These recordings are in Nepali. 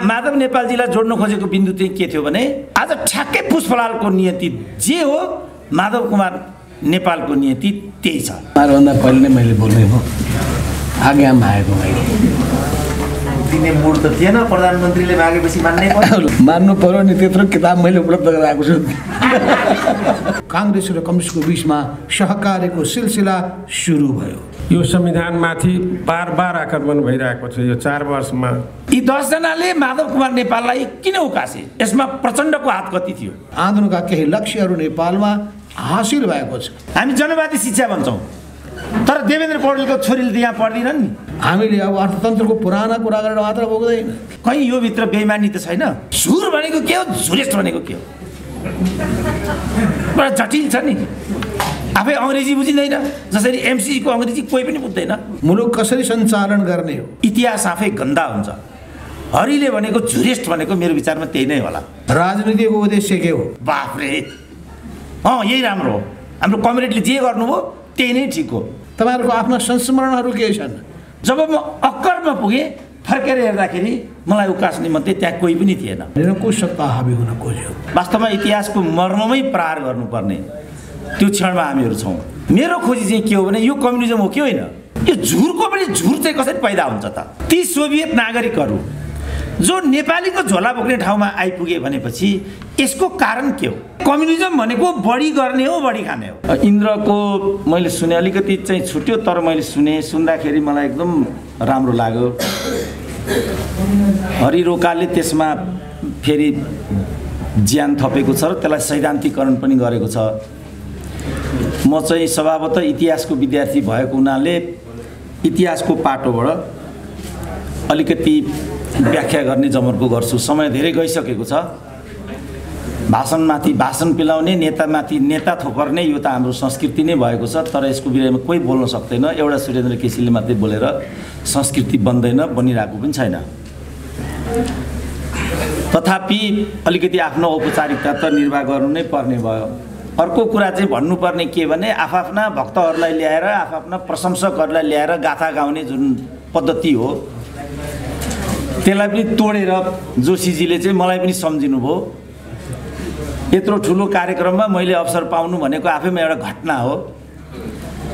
माधव नेपालजीलाई जोड्न खोजेको बिन्दु चाहिँ के थियो भने आज ठ्याक्कै पुष्पलालको नियति जे हो माधव कुमार नेपालको नियति त्यही छ। भन्दा पहिले नै मैले बोल्ने हो आज्ञामा आएको मैले दिने मुड त थिएन, प्रधानमन्त्रीले मागेपछि मान्नै पर्यो। मान्नु पर्यो नि, त्यत्रो किताब मैले उपलब्ध गराएको छु। कांग्रेस र कम्युनिस्टको बीचमा सहकार्यको सिलसिला सुरु भयो। यो संविधानमाथि बार आक्रमण भइरहेको छ यो 4 वर्षमा। यी 10 जनाले माधव कुमार नेपाललाई किन उकासे? यसमा प्रचण्डको हात कति थियो? आन्दोलनका केही लक्ष्यहरू नेपालमा हासिल भएको छ। हामी जनवादी शिक्षा भन्छौँ, तर देवेन्द्र पौडेलको छोरीले त यहाँ पढ्दिनन् नि। हामीले अब अर्थतन्त्रको पुराना कुरा गरेर मात्र पुग्दैन। कहीँ यो भित्र बेइमानी त छैन? झुर भनेको के हो, झुरेस्ट भनेको के हो? बडा जटिल छ नि। आफै अङ्ग्रेजी बुझिँदैन, जसरी एमसीको अङ्ग्रेजी कोही पनि बुझ्दैन। मुलुक कसरी सञ्चालन गर्ने हो? इतिहास आफै गन्दा हुन्छ। हरिले भनेको झुरेस्ट भनेको मेरो विचारमा त्यही नै होला। राजनीतिको उद्देश्य के हो? बाफ्रे, यही राम्रो हो। हाम्रो कमरेडले जे गर्नुभयो त्यही नै ठिक हो। तपाईँहरूको आफ्ना संस्मरणहरू के छन्? जब म अक्करमा पुगेँ, फर्केर हेर्दाखेरि मलाई उकास्ने मध्ये त्यहाँ कोही पनि थिएन। को सत्ता हाबी हुन खोज्यो? वास्तवमा इतिहासको मर्ममै प्रहार गर्नुपर्ने त्यो क्षणमा हामीहरू छौँ। मेरो खोजी चाहिँ के हो भने यो कम्युनिजम हो कि होइन? यो झुरको पनि झुर चाहिँ कसरी पैदा हुन्छ त? ती सोभियत नागरिकहरू जो नेपालीको झोला बोक्ने ठाउँमा आइपुगे भनेपछि यसको कारण के हो? कम्युनिजम भनेको बढी गर्ने हो, बढी खाने हो। इन्द्रको मैले सुने, अलिकति चाहिँ छुट्यो तर मैले सुन्दाखेरि मलाई एकदम राम्रो लाग्यो। हरि रोकाले त्यसमा फेरि ज्यान थपेको छ र त्यसलाई सैद्धान्तिकरण पनि गरेको छ। म चाहिँ स्वभावतः इतिहासको विद्यार्थी भएको हुनाले इतिहासको पाटोबाट अलिकति व्याख्या गर्ने जमर्को गर्छु। समय धेरै गइसकेको छ। भाषणमाथि भाषण पिलाउने, नेतामाथि नेता थोपर्ने यो त हाम्रो संस्कृति नै भएको छ। तर यसको विषयमा कोही बोल्न सक्दैन। एउटा सुरेन्द्र केसीले मात्रै बोलेर संस्कृति बन्दैन, बनिरहेको पनि छैन। तथापि अलिकति आफ्नो औपचारिकता त निर्वाह गर्नु नै पर्ने भयो। अर्को कुरा चाहिँ भन्नुपर्ने के भने आफ्ना भक्तहरूलाई ल्याएर, आफ्ना प्रशंसकहरूलाई ल्याएर गाथा गाउने जुन पद्धति हो त्यसलाई पनि तोडेर जोशीजीले चाहिँ मलाई पनि सम्झिनु भयो। यत्रो ठुलो कार्यक्रममा मैले अवसर पाउनु भनेको आफैमा एउटा घटना हो।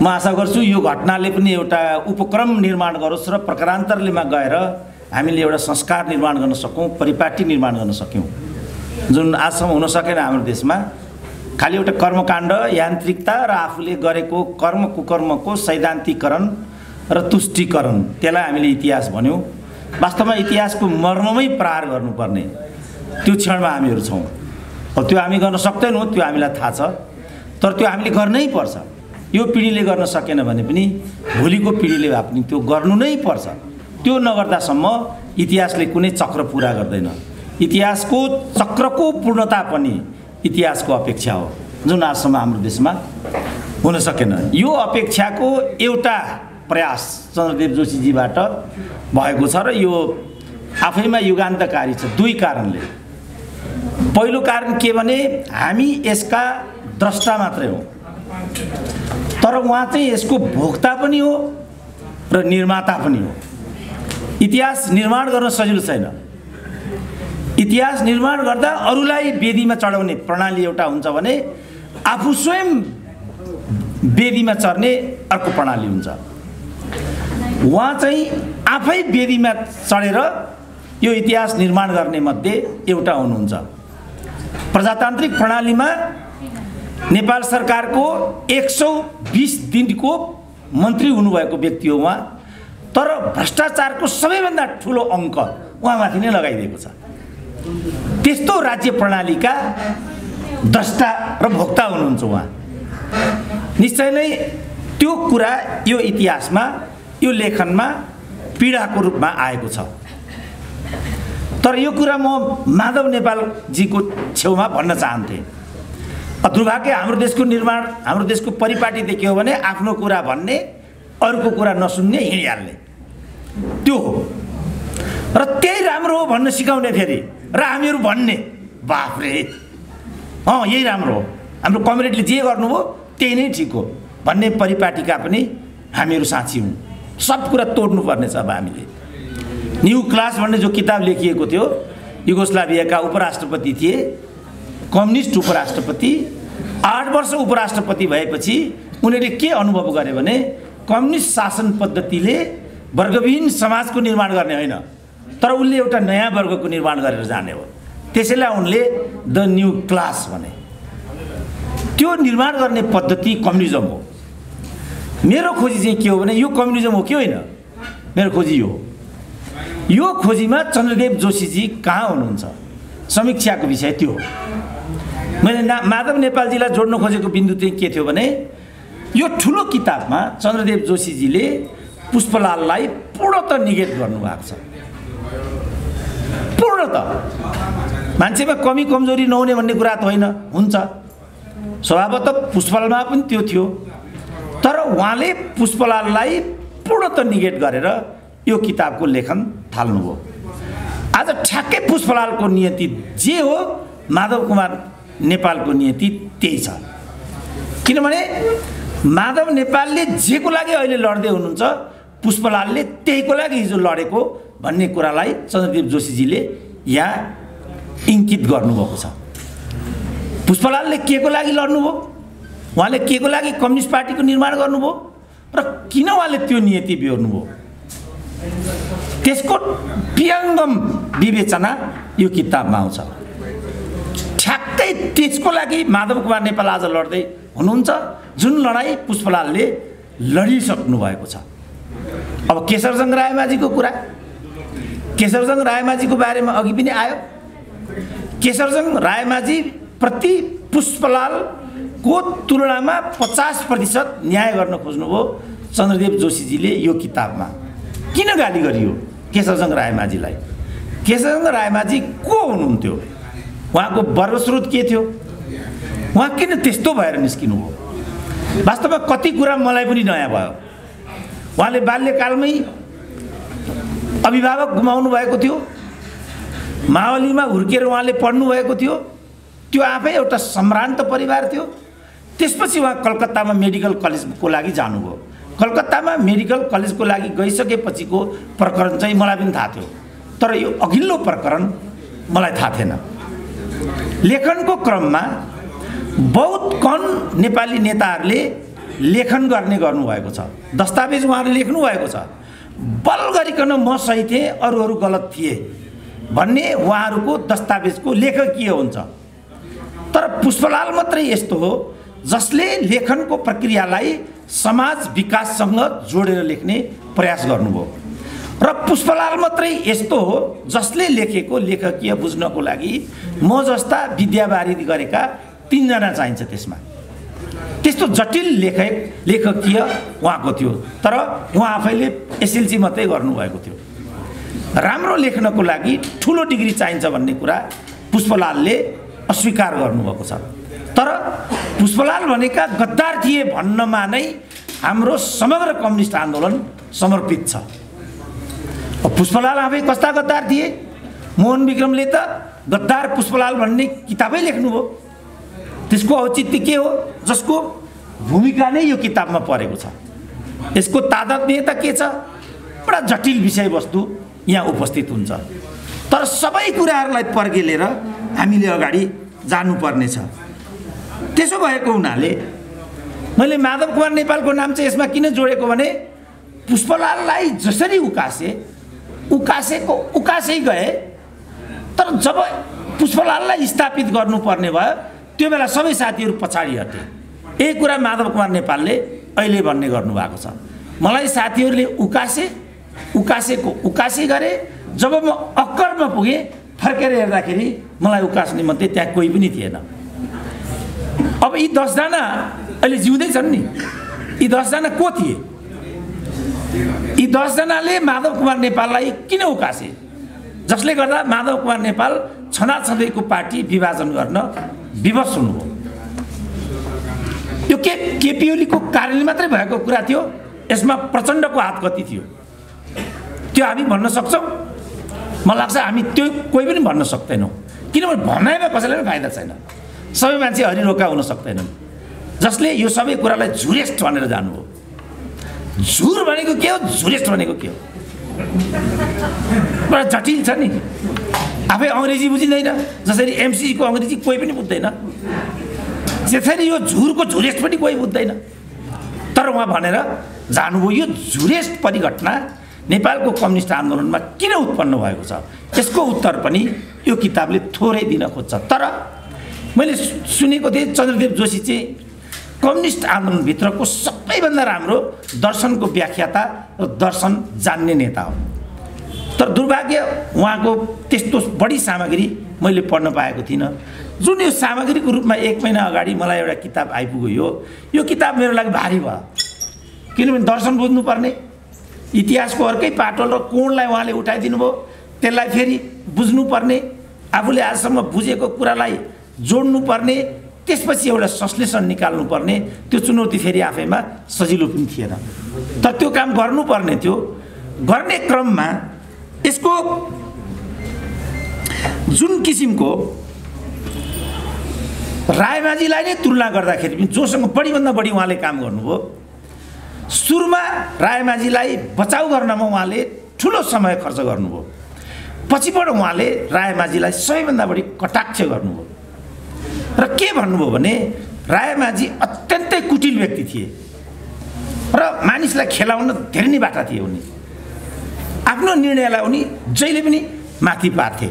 म आशा गर्छु यो घटनाले पनि एउटा उपक्रम निर्माण गरोस् र प्रकारान्तरलेमा गएर हामीले एउटा संस्कार निर्माण गर्न सकौँ, परिपाटी निर्माण गर्न सक्यौँ, जुन आजसम्म हुन सकेन हाम्रो देशमा। खालि एउटा कर्मकाण्ड, यान्त्रिकता र आफूले गरेको कर्म कुकर्मको सैद्धान्तिकरण र तुष्टिकरण, त्यसलाई हामीले इतिहास भन्यौँ। वास्तवमा इतिहासको मर्ममै प्रहार गर्नुपर्ने त्यो क्षणमा हामीहरू छौँ। त्यो हामी गर्न सक्दैनौँ, त्यो हामीलाई थाहा छ, तर त्यो हामीले गर्नै पर्छ। यो पिँढीले गर्न सकेन भने पनि भोलिको पिँढीले भए पनि त्यो गर्नु नै पर्छ। त्यो नगर्दासम्म इतिहासले कुनै चक्र पुरा गर्दैन। इतिहासको चक्रको पूर्णता पनि इतिहासको अपेक्षा हो, जुन आजसम्म हाम्रो देशमा हुन सकेन। यो अपेक्षाको एउटा प्रयास चन्द्रदेव जोशीजीबाट भएको छ र यो आफैमा युगान्तकारी छ दुई कारणले। पहिलो कारण के भने हामी यसका द्रष्टा मात्रै हौँ, तर उहाँ चाहिँ यसको भोक्ता पनि हो र निर्माता पनि हो। इतिहास निर्माण गर्न सजिलो छैन। इतिहास निर्माण गर्दा अरूलाई वेदीमा चढाउने प्रणाली एउटा हुन्छ भने आफू स्वयं वेदीमा चढ्ने अर्को प्रणाली हुन्छ। उहाँ चाहिँ आफै वेदीमा चढेर यो इतिहास निर्माण गर्ने मध्ये एउटा हुनुहुन्छ। प्रजातान्त्रिक प्रणालीमा नेपाल सरकारको 120 दिनको मन्त्री हुनुभएको व्यक्ति हो उहाँ, तर भ्रष्टाचारको सबैभन्दा ठुलो अङ्क उहाँमाथि नै लगाइदिएको छ। त्यस्तो राज्य प्रणालीका द्रष्टा र भोक्ता हुनुहुन्छ उहाँ। निश्चय नै त्यो कुरा यो इतिहासमा, यो लेखनमा पीडाको रूपमा आएको छ। तर यो कुरा म माधव नेपालजीको छेउमा भन्न चाहन्थेँ। दुर्भाग्य हाम्रो देशको निर्माण, हाम्रो देशको परिपाटी देखियो भने आफ्नो कुरा भन्ने, अरूको कुरा नसुन्ने, हिँडिहाल्ने, त्यो हो। र त्यही राम्रो हो भन्न सिकाउने फेरि, र हामीहरू भन्ने बाफ्रे यही राम्रो हो, हाम्रो कमरेडले जे गर्नुभयो त्यही नै ठिक हो भन्ने परिपाटीका पनि हामीहरू साथी हौँ। सब कुरा तोड्नुपर्ने छ अब हामीले। न्यू क्लास भन्ने जो किताब लेखिएको थियो, युगोस्लाभियाका उपराष्ट्रपति थिए, कम्युनिस्ट उपराष्ट्रपति। 8 वर्ष उपराष्ट्रपति भएपछि उनीहरूले के अनुभव गरे भने कम्युनिस्ट शासन पद्धतिले वर्गविहीन समाजको निर्माण गर्ने होइन, तर उसले एउटा नयाँ वर्गको निर्माण गरेर जाने हो। त्यसैलाई उनले द न्यू क्लास भने। त्यो निर्माण गर्ने पद्धति कम्युनिजम हो। मेरो खोजी चाहिँ के हो भने यो कम्युनिजम हो कि होइन, मेरो खोजी यो खोजीमा चन्द्रदेव जोशीजी कहाँ हुनुहुन्छ, समीक्षाको विषय त्यो हो। मैले माधव नेपालजीलाई जोड्न खोजेको बिन्दु चाहिँ के थियो भने यो ठुलो किताबमा चन्द्रदेव जोशीजीले पुष्पलाललाई पूर्णतः निगेट गर्नुभएको छ। पूर्णतः मान्छेमा कमी कमजोरी नहुने भन्ने कुरा त होइन, हुन्छ, स्वभावतः पुष्पलालमा पनि त्यो थियो, तर उहाँले पुष्पलाललाई पूर्णतः निगेट गरेर यो किताबको लेखन थाल्नुभयो। आज ठ्याक्कै पुष्पलालको नियति जे हो माधव कुमार नेपालको नियति त्यही छ। किनभने माधव नेपालले जेको लागि अहिले लड्दै हुनुहुन्छ पुष्पलालले त्यहीको लागि हिजो लडेको भन्ने कुरालाई चन्द्रदेव जोशीजीले यहाँ इङ्कित गर्नुभएको छ। पुष्पलालले के को लागि लड्नुभयो, उहाँले के को लागि कम्युनिस्ट पार्टीको निर्माण गर्नुभयो र किन उहाँले त्यो नियति बिहोर्नुभयो, त्यसको विहङ्गम विवेचना यो किताबमा आउँछ। ठ्याक्कै त्यसको लागि माधव कुमार नेपाल आज लड्दै हुनुहुन्छ, जुन लडाइँ पुष्पलालले लडिसक्नु भएको छ। अब केशरजंग रायमाझीको कुरा, केशरजंग रायमाझीको बारेमा अघि पनि आयो। केशरजंग रायमाझी प्रति पुष्पलालको तुलनामा 50% न्याय गर्न खोज्नुभयो चन्द्रदेव जोशीजीले यो किताबमा। किन गाली गरियो केशरजंग रायमाझीलाई? केशरजंग रायमाझी को हुनुहुन्थ्यो, उहाँको वर्गस्रोत के थियो, उहाँ किन त्यस्तो भएर निस्किनु भयो? वास्तवमा कति कुरा मलाई पनि नयाँ भयो। उहाँले बाल्यकालमै अभिभावक गुमाउनु भएको थियो, मावलीमा हुर्केर उहाँले पढ्नु भएको थियो, त्यो आफै एउटा सम्भ्रान्त परिवार थियो। त्यसपछि उहाँ कलकत्तामा मेडिकल कलेजको लागि जानुभयो। कलकत्तामा मेडिकल कलेजको लागि गइसकेपछिको प्रकरण चाहिँ मलाई पनि थाहा थियो, तर यो अघिल्लो प्रकरण मलाई थाहा थिएन। लेखनको क्रममा बहुत कम नेपाली नेताहरूले लेखन गर्नुभएको छ, दस्तावेज उहाँहरूले लेख्नु भएको छ। बल गरिकन म सही थिएँ, अरू गलत थिए भन्ने उहाँहरूको दस्तावेजको लेखकीय हुन्छ। तर पुष्पलाल मात्रै यस्तो हो जसले लेखनको प्रक्रियालाई समाज विकाससँग जोडेर लेख्ने प्रयास गर्नुभयो, र पुष्पलाल मात्रै यस्तो हो जसले लेखेको लेखकीय बुझ्नको लागि म जस्ता विद्यावारिधि गरेका 3 जना चाहिन्छ। त्यसमा त्यस्तो जटिल लेखकीय उहाँको थियो, तर उहाँ आफैले एसएलसी मात्रै गर्नुभएको थियो। राम्रो लेख्नको लागि ठुलो डिग्री चाहिन्छ भन्ने कुरा पुष्पलालले अस्वीकार गर्नुभएको छ। तर पुष्पलाल भनेका गद्दार थिए भन्नमा नै हाम्रो समग्र कम्युनिस्ट आन्दोलन समर्पित छ। पुष्पलाल आफै कस्ता गद्दार थिए? मोहन विक्रमले त गद्दार पुष्पलाल भन्ने किताबै लेख्नुभयो। त्यसको औचित्य के हो, जसको भूमिका नै यो किताबमा परेको छ। यसको तादात्म्यता के छ? बडा जटिल विषयवस्तु यहाँ उपस्थित हुन्छ। तर सबै कुराहरूलाई पर्गेलेर हामीले अगाडि जानुपर्ने छ। त्यसो भएको हुनाले मैले माधव कुमार नेपालको नाम चाहिँ यसमा किन जोडेको भने पुष्पलाललाई जसरी उकासै गए, तर जब पुष्पलाललाई स्थापित गर्नुपर्ने भयो त्यो बेला सबै साथीहरू पछाडि हटे। यही कुरा माधव कुमार नेपालले अहिले भन्ने गर्नुभएको छ। मलाई साथीहरूले उकासे गरे, जब म अक्करमा पुगेँ फर्केर हेर्दाखेरि मलाई उकास्ने मध्ये त्यहाँ कोही पनि थिएन। अब यी 10 जना अहिले जिउँदैछन् नि, यी 10 जना को थिए? यी 10 जनाले माधव कुमार नेपाललाई किन उकासे? जसले गर्दा माधव कुमार नेपाल छँदाछँदैको पार्टी विभाजन गर्न विवश हुनुभयो। यो केपी ओलीको कारणले मात्रै भएको कुरा थियो? यसमा प्रचण्डको हात कति थियो त्यो हामी भन्न सक्छौँ? मलाई लाग्छ हामी त्यो कोही पनि भन्न सक्दैनौँ, किनभने भनाइमा कसैलाई पनि फाइदा छैन। सबै मान्छे हरिरोका हुन सक्दैनन्, जसले यो सबै कुरालाई झुरेस्ट भनेर जानुभयो। झुर भनेको के हो, झुरेस्ट भनेको के हो? बडा जटिल छ नि। आफै अङ्ग्रेजी बुझिँदैन, जसरी एमसीको अङ्ग्रेजी कोही पनि बुझ्दैन, त्यसरी यो झुरको झुरेस्ट पनि कोही बुझ्दैन। तर उहाँ भनेर जानुभयो यो झुरेस्ट परिघटना नेपालको कम्युनिस्ट आन्दोलनमा किन उत्पन्न भएको छ, यसको उत्तर पनि यो किताबले थोरै दिन खोज्छ। तर मैले सुनेको थिएँ चन्द्रदेव जोशी चाहिँ कम्युनिस्ट आन्दोलनभित्रको सबैभन्दा राम्रो दर्शनको व्याख्याता र दर्शन जान्ने नेता हो। तर दुर्भाग्य उहाँको त्यस्तो बढी सामग्री मैले पढ्न पाएको थिइनँ। जुन यो सामग्रीको रूपमा 1 महिना अगाडि मलाई एउटा किताब आइपुग्यो, यो किताब मेरो लागि भारी भयो। किनभने दर्शन बुझ्नुपर्ने, इतिहासको अर्कै पाटोल र कोणलाई उहाँले उठाइदिनु भयो, त्यसलाई फेरि बुझ्नुपर्ने, आफूले आजसम्म बुझेको कुरालाई जोड्नुपर्ने, त्यसपछि एउटा संश्लेषण निकाल्नुपर्ने, त्यो चुनौती फेरि आफैमा सजिलो पनि थिएन। तर त्यो काम गर्नुपर्ने थियो। गर्ने क्रममा यसको जुन किसिमको रायमाझीलाई नै तुलना गर्दाखेरि पनि जोसँग बढीभन्दा बढी उहाँले काम गर्नुभयो, सुरुमा रायमाझीलाई बचाउ गर्नमा उहाँले ठुलो समय खर्च गर्नुभयो, पछिबाट उहाँले रायमाझीलाई सबैभन्दा बढी कटाक्ष गर्नुभयो। र के भन्नुभयो भने रायमाझी अत्यन्तै कुटिल व्यक्ति थिए र मानिसलाई खेलाउन धेरै नै बाटा थिए। उनी आफ्नो निर्णयलाई उनी जहिले पनि माथि पार्थे।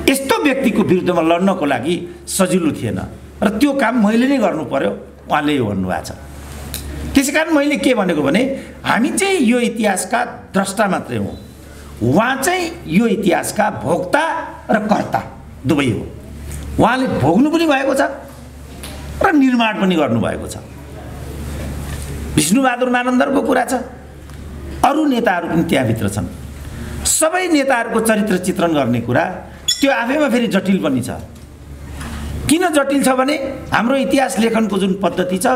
यस्तो व्यक्तिको विरुद्धमा लड्नको लागि सजिलो थिएन र त्यो काम मैले नै गर्नु पर्यो, उहाँले यो भन्नुभएको छ। त्यसैकारण मैले के भनेको भने हामी चाहिँ यो इतिहासका द्रष्टा मात्रै हौँ, उहाँ चाहिँ यो इतिहासका भोक्ता र कर्ता दुवै हो। उहाँले भोग्नु पनि भएको छ र निर्माण पनि गर्नुभएको छ। विष्णुबहादुर मानन्दरको कुरा छ, अरू नेताहरू पनि त्यहाँभित्र छन्। सबै नेताहरूको चरित्र चित्रण गर्ने कुरा त्यो आफैमा फेरि जटिल पनि छ। किन जटिल छ भने हाम्रो इतिहास लेखनको जुन पद्धति छ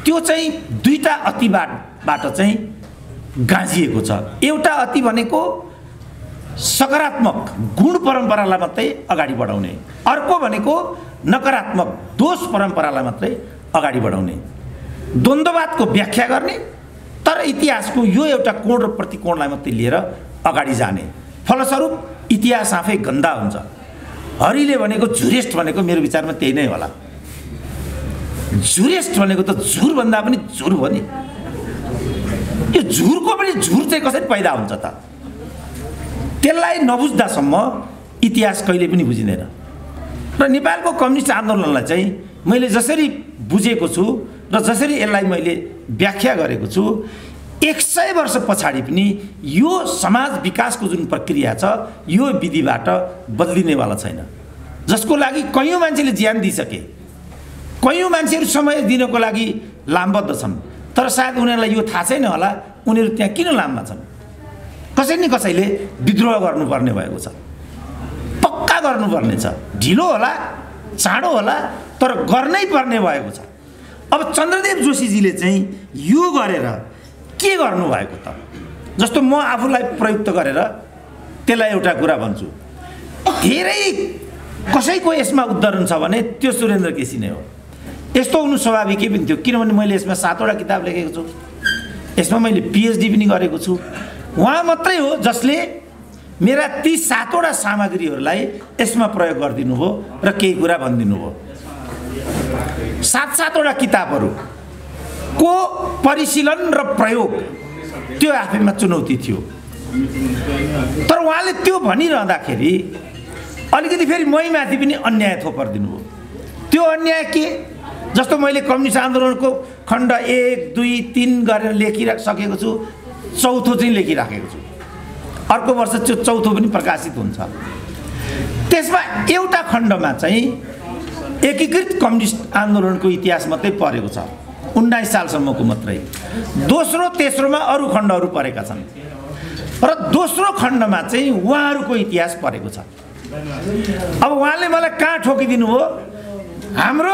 त्यो चाहिँ दुईटा अतिबाट चाहिँ गाँजिएको छ। एउटा अति भनेको सकारात्मक गुण परम्परालाई मात्रै अगाडि बढाउने, अर्को भनेको नकारात्मक दोष परम्परालाई मात्रै अगाडि बढाउने, द्वन्द्ववादको व्याख्या गर्ने, तर इतिहासको यो एउटा कोण र प्रतिकोणलाई मात्रै लिएर अगाडि जाने। फलस्वरूप इतिहास आफै गन्दा हुन्छ। हरिले भनेको झुरेस्ट भनेको मेरो विचारमा त्यही नै होला। झुरेस्ट भनेको त झुरभन्दा पनि झुर हो नि। यो झुरको पनि झुर चाहिँ कसरी पैदा हुन्छ त? त्यसलाई नबुझ्दासम्म इतिहास कहिले पनि बुझिँदैन। र नेपालको कम्युनिस्ट आन्दोलनलाई चाहिँ मैले जसरी बुझेको छु र जसरी यसलाई मैले व्याख्या गरेको छु, 100 वर्ष पछाडि पनि यो समाज विकासको जुन प्रक्रिया छ यो विधिबाट बदलिनेवाला छैन, जसको लागि कयौँ मान्छेले ज्यान दिइसके, कयौँ मान्छेहरू समय दिनको लागि लामबद्ध छन्। तर सायद उनीहरूलाई यो थाहा छैन होला उनीहरू त्यहाँ किन लाममा छन्। कसै न कसैले विद्रोह गर्नुपर्ने भएको छ, पक्का गर्नुपर्ने छ। ढिलो होला, चाँडो होला, तर गर्नै पर्ने भएको छ। अब चन्द्रदेव जोशीजीले चाहिँ यो गरेर के गर्नुभएको त? जस्तो म आफूलाई प्रयुक्त गरेर त्यसलाई एउटा कुरा भन्छु, धेरै कसैको यसमा उद्धरण छ भने त्यो सुरेन्द्र केसी नै हो। यस्तो हुनु स्वाभाविकै पनि थियो, किनभने मैले यसमा 7वटा किताब लेखेको छु, यसमा मैले पिएचडी पनि गरेको छु। उहाँ मात्रै हो जसले मेरा ती 7वटा सामग्रीहरूलाई यसमा प्रयोग गरिदिनु भयो र केही कुरा भनिदिनु भयो। 7-7वटा किताबहरूको परिशीलन र प्रयोग त्यो आफैमा चुनौती थियो। तर उहाँले त्यो भनिरहँदाखेरि अलिकति फेरि मैमाथि पनि अन्याय थोपर्दिनु भयो। त्यो अन्याय के? जस्तो मैले कम्युनिस्ट आन्दोलनको खण्ड 1, 2, 3 गरेर लेखिसकेको छु, चौथो चाहिँ लेखिराखेको छु। अर्को वर्ष त्यो चौथो पनि प्रकाशित हुन्छ। त्यसमा एउटा खण्डमा चाहिँ एकीकृत कम्युनिस्ट आन्दोलनको इतिहास मात्रै परेको छ, 19 सालसम्मको मात्रै। दोस्रो तेस्रोमा अरू खण्डहरू परेका छन् र दोस्रो खण्डमा चाहिँ उहाँहरूको इतिहास परेको छ। अब उहाँले मलाई कहाँ ठोकिदिनु हो? हाम्रो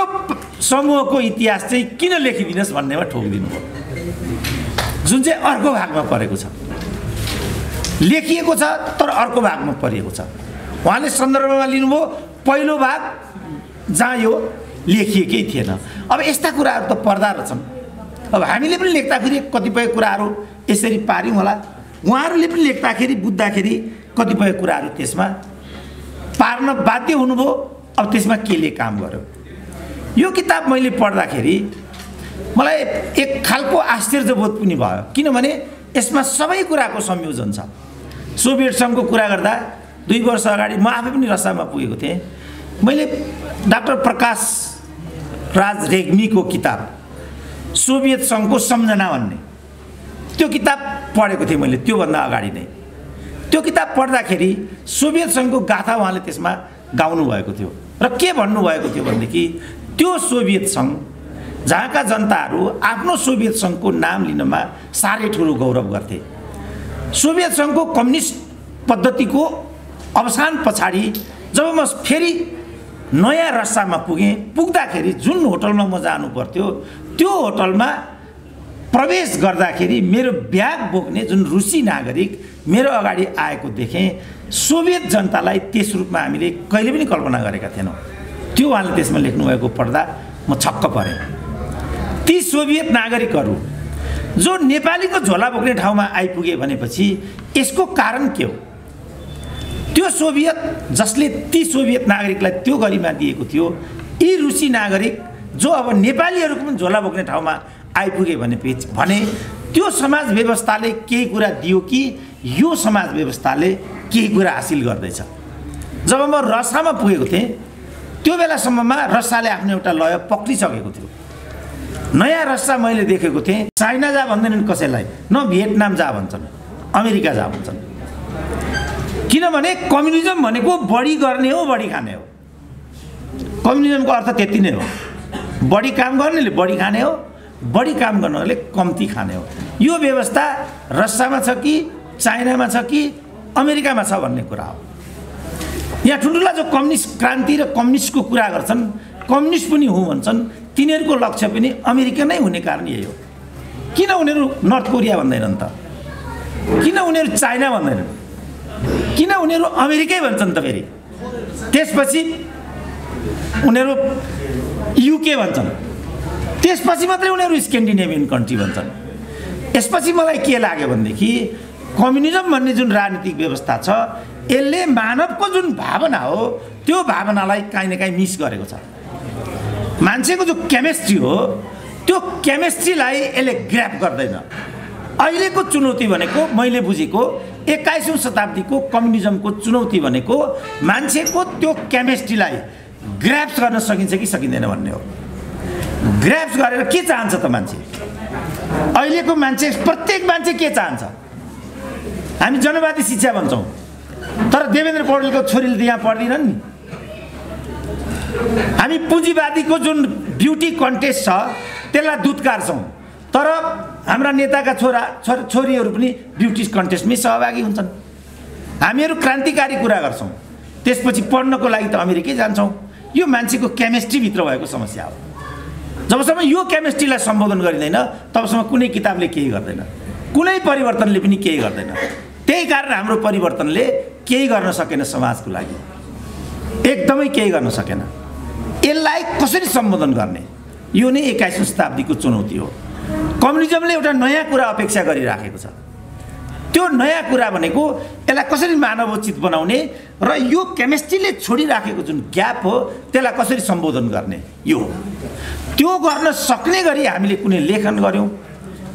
समूहको इतिहास चाहिँ किन लेखिदिनुहोस् भन्नेमा ठोकिदिनु हो, जुन चाहिँ अर्को भागमा परेको छ। लेखिएको छ तर अर्को भागमा परिएको छ। उहाँले सन्दर्भमा लिनुभयो पहिलो भाग जहाँ यो लेखिएकै थिएन। अब यस्ता कुराहरू त पर्दा रहेछन्। अब हामीले पनि लेख्दाखेरि कतिपय कुराहरू यसरी पार्यौँ होला, उहाँहरूले पनि लेख्दाखेरि बुझ्दाखेरि कतिपय कुराहरू त्यसमा पार्न बाध्य हुनुभयो। अब त्यसमा केले काम गर्यो? यो किताब मैले पढ्दाखेरि मलाई एक खालको आश्चर्यबोध पनि भयो, किनभने यसमा सबै कुराको संयोजन छ। सोभियत सङ्घको कुरा गर्दा 2 वर्ष अगाडि म आफै पनि रसामा पुगेको थिएँ। मैले डाक्टर प्रकाश राज रेग्मीको किताब सोभियत सङ्घको सम्झना भन्ने त्यो किताब पढेको थिएँ मैले त्योभन्दा अगाडि नै। त्यो किताब पढ्दाखेरि सोभियत सङ्घको गाथा उहाँले त्यसमा गाउनु भएको थियो र के भन्नुभएको थियो भनेदेखि त्यो सोभियत सङ्घ जहाँका जनताहरू आफ्नो सोभियत सङ्घको नाम लिनमा साह्रै ठुलो गौरव गर्थे। सोभियत सङ्घको कम्युनिस्ट पद्धतिको अवसान पछाडि जब म फेरि नयाँ रसामा पुग्दाखेरि जुन होटलमा म जानु पर्थ्यो त्यो होटलमा प्रवेश गर्दाखेरि मेरो ब्याग बोक्ने जुन रुसी नागरिक मेरो अगाडि आएको देखेँ। सोभियत जनतालाई त्यस रूपमा हामीले कहिले पनि कल्पना गरेका थिएनौँ। त्यो उहाँले त्यसमा लेख्नुभएको पढ्दा म छक्क परेँ। ती सोभियत नागरिकहरू जो नेपालीको झोला बोक्ने ठाउँमा आइपुगे भनेपछि यसको कारण के हो? त्यो सोभियत जसले ती सोभियत नागरिकलाई त्यो गरिमा दिएको थियो, यी रुसी नागरिक जो अब नेपालीहरूको पनि झोला बोक्ने ठाउँमा आइपुगे भने त्यो समाज व्यवस्थाले केही कुरा दियो कि यो समाज व्यवस्थाले केही कुरा हासिल गर्दैछ? जब म रसामा पुगेको थिएँ त्यो बेलासम्ममा रसाले आफ्नो एउटा लय पक्रिसकेको थियो। नयाँ रसा मैले देखेको थिएँ। चाइना जा भन्दैनन् कसैलाई, न भियतनाम जा भन्छन्, अमेरिका जा भन्छन्। किनभने कम्युनिजम भनेको बढी गर्ने हो, बढी खाने हो। कम्युनिजमको अर्थ त्यति नै हो। बढी काम गर्नेले बढी खाने हो, बढी काम गर्नेले कम्ती खाने हो। यो व्यवस्था रसियामा छ कि चाइनामा छ कि अमेरिकामा छ भन्ने कुरा हो। यहाँ ठुल्ठुला जो कम्युनिस्ट क्रान्ति र कम्युनिस्टको कुरा गर्छन्, कम्युनिस्ट पनि हुँ भन्छन्, तिनीहरूको लक्ष्य पनि अमेरिका नै हुने कारण यही हो। किन उनीहरू नर्थ कोरिया भन्दैनन् त? किन उनीहरू चाइना भन्दैनन्? किन उनीहरू अमेरिकै भन्छन् त? फेरि त्यसपछि उनीहरू युके भन्छन्, त्यसपछि मात्रै उनीहरू स्क्यान्डिनेभियन कन्ट्री भन्छन्। यसपछि मलाई के लाग्यो भनेदेखि कम्युनिजम भन्ने जुन राजनीतिक व्यवस्था छ यसले मानवको जुन भावना हो त्यो भावनालाई काहीँ न काहीँ मिस गरेको छ। मान्छेको जो केमिस्ट्री हो त्यो केमिस्ट्रीलाई यसले ग्र्याप गर्दैन। अहिलेको चुनौती भनेको मैले बुझेको 21औं शताब्दीको कम्युनिजमको चुनौती भनेको मान्छेको त्यो केमिस्ट्रीलाई ग्र्याप्स गर्न सकिन्छ कि सकिँदैन भन्ने हो। ग्र्याप्स गरेर के चाहन्छ त मान्छे? अहिलेको मान्छे, प्रत्येक मान्छे के चाहन्छ? हामी जनवादी शिक्षा भन्छौँ, तर देवेन्द्र पौडेलको छोरीले त यहाँ पढ्दिनन् नि। हामी पुँजीवादीको जुन ब्युटी कन्टेस्ट छ त्यसलाई दुत्कारछौँ, तर हाम्रा नेताका छोरीहरू पनि ब्युटी कन्टेस्टमै सहभागी हुन्छन्। हामीहरू क्रान्तिकारी कुरा गर्छौँ, त्यसपछि पढ्नको लागि त अमेरिकै जान्छौँ। यो मान्छेको केमिस्ट्रीभित्र भएको समस्या हो। जबसम्म यो केमिस्ट्रीलाई सम्बोधन गरिँदैन तबसम्म कुनै किताबले केही गर्दैन, कुनै परिवर्तनले पनि केही गर्दैन। त्यही कारण हाम्रो परिवर्तनले केही गर्न सकेन, समाजको लागि एकदमै केही गर्न सकेन। यसलाई कसरी सम्बोधन गर्ने, यो नै 21औं शताब्दीको चुनौती हो। कम्युनिजमले एउटा नयाँ कुरा अपेक्षा गरिराखेको छ। त्यो नयाँ कुरा भनेको यसलाई कसरी मानवोचित बनाउने र यो केमिस्ट्रीले छोडिराखेको जुन ग्याप हो त्यसलाई कसरी सम्बोधन गर्ने, यो त्यो गर्न सक्ने गरी हामीले कुनै लेखन गऱ्यौँ,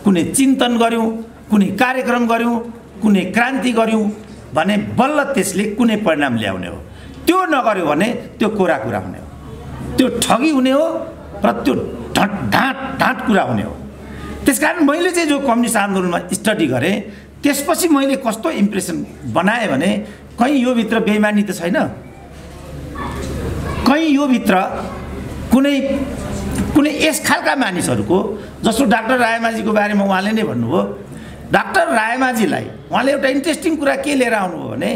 कुनै चिन्तन गऱ्यौँ, कुनै कार्यक्रम गऱ्यौँ, कुनै क्रान्ति गऱ्यौँ भने बल्ल त्यसले कुनै परिणाम ल्याउने हो। त्यो नगर्यो भने त्यो कोरा कुरा हुने हो, त्यो ठगी हुने हो र त्यो ढाँट कुरा हुने हो। त्यसकारण मैले चाहिँ जो कम्युनिस्ट आन्दोलनमा स्टडी गरेँ त्यसपछि मैले कस्तो इम्प्रेसन बनाएँ भने कहीँ यो भित्र बेइमानी त छैन, कहीँ यो भित्र कुनै यस खालका मानिसहरूको, जस्तो डाक्टर रायमाझीको बारेमा उहाँले नै भन्नुभयो। डाक्टर रायमाझीलाई उहाँले एउटा इन्ट्रेस्टिङ कुरा के लिएर आउनुभयो भने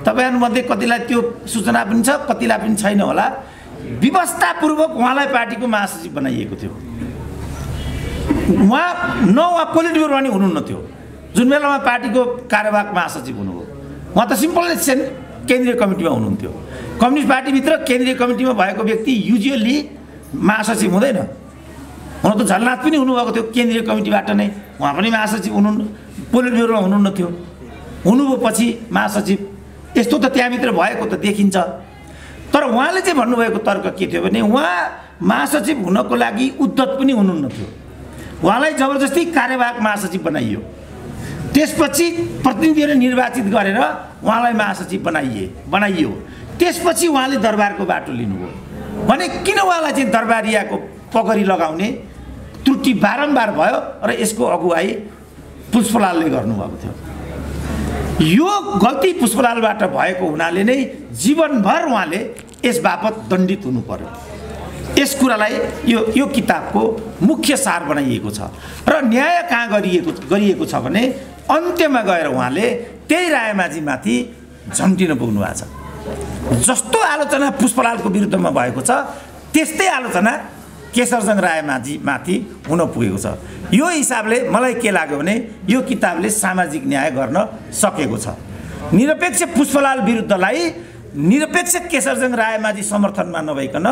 तपाईँहरूमध्ये कतिलाई त्यो सूचना पनि छ, कतिलाई पनि छैन होला, व्यवस्थापूर्वक उहाँलाई पार्टीको महासचिव बनाइएको थियो। उहाँ पोलिट ब्युरोमा नि हुनुहुन्न थियो जुन बेलामा पार्टीको कार्यवाहक महासचिव हुनुभयो। उहाँ त सिम्पल केन्द्रीय कमिटीमा हुनुहुन्थ्यो। कम्युनिस्ट पार्टीभित्र केन्द्रीय कमिटीमा भएको व्यक्ति युजुअली महासचिव हुँदैन। हुन त झलनाथ पनि हुनुभएको थियो केन्द्रीय कमिटीबाट नै, उहाँ पनि महासचिव हुनुहुन्न, पोलिट ब्युरोमा हुनुहुन्न थियो। हुनुभयो पछि महासचिव, यस्तो त त्यहाँभित्र भएको त देखिन्छ। तर उहाँले चाहिँ भन्नुभएको तर्क के थियो भने उहाँ महासचिव हुनको लागि उद्धत पनि हुनुहुन्न थियो। उहाँलाई जबरजस्ती कार्यवाहक महासचिव बनाइयो, त्यसपछि प्रतिनिधिहरूले निर्वाचित गरेर उहाँलाई महासचिव बनाइयो। त्यसपछि उहाँले दरबारको बाटो लिनुभयो भने किन उहाँलाई चाहिँ दरबारियाको पगडी लगाउने त्रुटि बारम्बार भयो र यसको अगुवाई पुष्पलालले गर्नुभएको थियो। यो गल्ती पुष्पलालबाट भएको हुनाले नै जीवनभर उहाँले यस बापत दण्डित हुनु पर्यो। यस कुरालाई यो किताबको मुख्य सार बनाइएको छ र न्याय कहाँ गरिएको छ भने अन्त्यमा गएर उहाँले त्यही रायमाझीमाथि झम्टिन पुग्नु भएको छ। जस्तो आलोचना पुष्पलालको विरुद्धमा भएको छ त्यस्तै आलोचना केशरजंग रायमाझीमाथि हुन पुगेको छ। यो हिसाबले मलाई के लाग्यो भने यो किताबले सामाजिक न्याय गर्न सकेको छ। निरपेक्ष पुष्पलाल विरुद्धलाई निरपेक्ष केशरजंग रायमाझी समर्थनमा नभइकन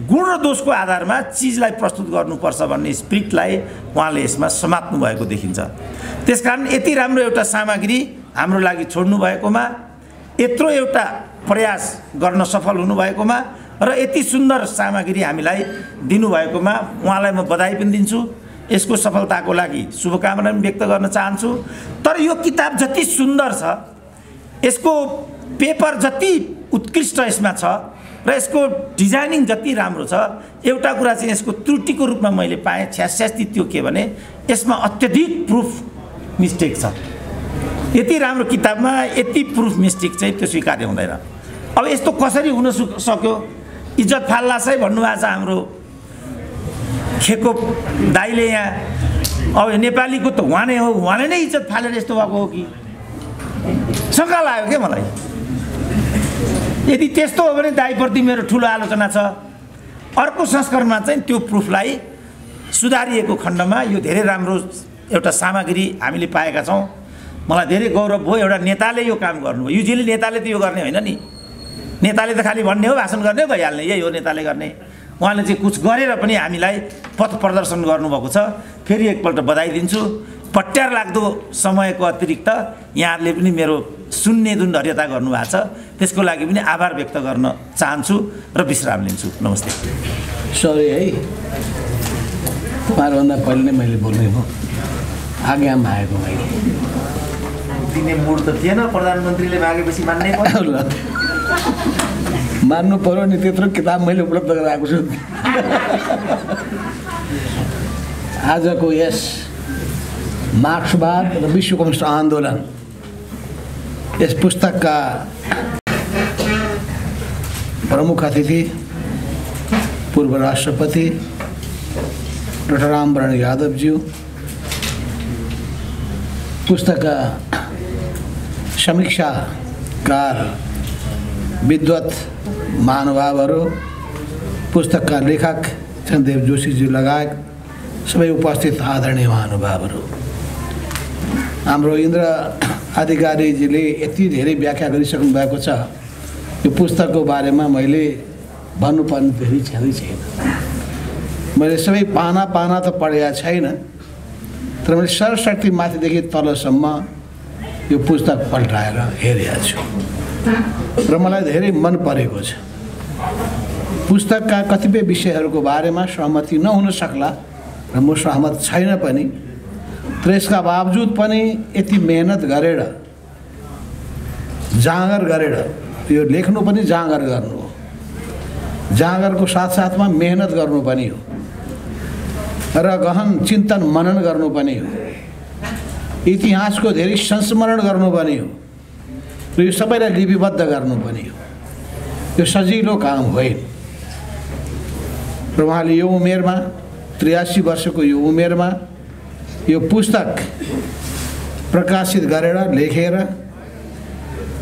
गुण र दोषको आधारमा चिजलाई प्रस्तुत गर्नुपर्छ भन्ने स्पिरिटलाई उहाँले यसमा समात्नु भएको देखिन्छ। त्यसकारण यति राम्रो एउटा सामग्री हाम्रो लागि छोड्नु भएकोमा, यत्रो एउटा प्रयास गर्न सफल हुनुभएकोमा र यति सुन्दर सामग्री हामीलाई दिनुभएकोमा उहाँलाई म बधाई पनि दिन्छु। यसको सफलताको लागि शुभकामना पनि व्यक्त गर्न चाहन्छु। तर यो किताब जति सुन्दर छ, यसको पेपर जति उत्कृष्ट यसमा छ र यसको डिजाइनिङ जति राम्रो छ, एउटा कुरा चाहिँ यसको त्रुटिको रूपमा मैले पाएँ छ्यास्यास्ती त्यो के भने यसमा अत्यधिक प्रुफ मिस्टेक छ। यति राम्रो किताबमा यति प्रुफ मिस्टेक चाहिँ त्यो स्वीकार्य हुँदैन। अब यस्तो कसरी हुन सक्यो? इज्जत फाल्लासै भन्नुभएको छ हाम्रो खेको दाइले यहाँ। अब नेपालीको त उहाँ नै हो, उहाँले नै इज्जत फालेर यस्तो भएको हो कि शङ्का लाग्यो क्या मलाई। यदि त्यस्तो हो भने दाइप्रति मेरो ठुलो आलोचना छ। अर्को संस्करणमा चाहिँ त्यो प्रुफलाई सुधारिएको खण्डमा यो धेरै राम्रो एउटा सामग्री हामीले पाएका छौँ। मलाई धेरै गौरव भयो, एउटा नेताले यो काम गर्नुभयो। युजुअली नेताले त यो गर्ने होइन नि, नेताले त खालि भन्ने हो, भाषण गर्ने हो, गइहाल्ने, यही हो नेताले गर्ने। उहाँले चाहिँ कुछ गरेर पनि हामीलाई पथ प्रदर्शन गर्नुभएको छ। फेरि एकपल्ट बधाई दिन्छु। पट्यार लाग्दो समयको अतिरिक्त यहाँहरूले पनि मेरो सुन्ने जुन धैर्यता गर्नुभएको छ त्यसको लागि पनि आभार व्यक्त गर्न चाहन्छु र विश्राम लिन्छु। नमस्ते। सरी है, तपाईँहरूभन्दा पहिले नै मैले बोल्ने भयो, आज्ञामा आएको मैले दिने मुड त थिएन, प्रधानमन्त्रीले मागेपछि मान्नै पर्यो। मान्नु पर्यो नि, त्यत्रो किताब मैले उपलब्ध गराएको छु। आजको यस मार्क्सवाद र विश्व कम्युनिस्ट आन्दोलन यस पुस्तकका प्रमुख अतिथि पूर्व राष्ट्रपति डाक्टर रामवरण यादवज्यू, पुस्तकका समीक्षाकार विद्वत महानुभावहरू, पुस्तकका लेखक चन्द्रदेव जोशीज्यू लगायत सबै उपस्थित आदरणीय महानुभावहरू, हाम्रो इन्द्र अधिकारीजीले यति धेरै व्याख्या गरिसक्नु भएको छ। यो पुस्तकको बारेमा मैले भन्नुपर्ने धेरै छैन। मैले सबै पाना त पढेको छैन, तर मैले सरस्वती माथिदेखि तलसम्म यो पुस्तक पल्टाएर हेरेको छु र मलाई धेरै मन परेको छ। पुस्तकका कतिपय विषयहरूको बारेमा सहमति नहुन सक्ला र म सहमत छैन पनि, तर यसका बावजुद पनि यति मेहनत गरेर जाँगर गरेर यो लेख्नु पनि जाँगर गर्नु हो, जाँगरको साथसाथमा मेहनत गर्नु पनि हो र गहन चिन्तन मनन गर्नु पनि हो, इतिहासको धेरै संस्मरण गर्नु पनि हो र यो सबैलाई लिपिबद्ध गर्नु पनि हो। यो सजिलो काम होइन र उहाँले यो उमेरमा 83 वर्षको यो उमेरमा यो पुस्तक प्रकाशित गरेर लेखेर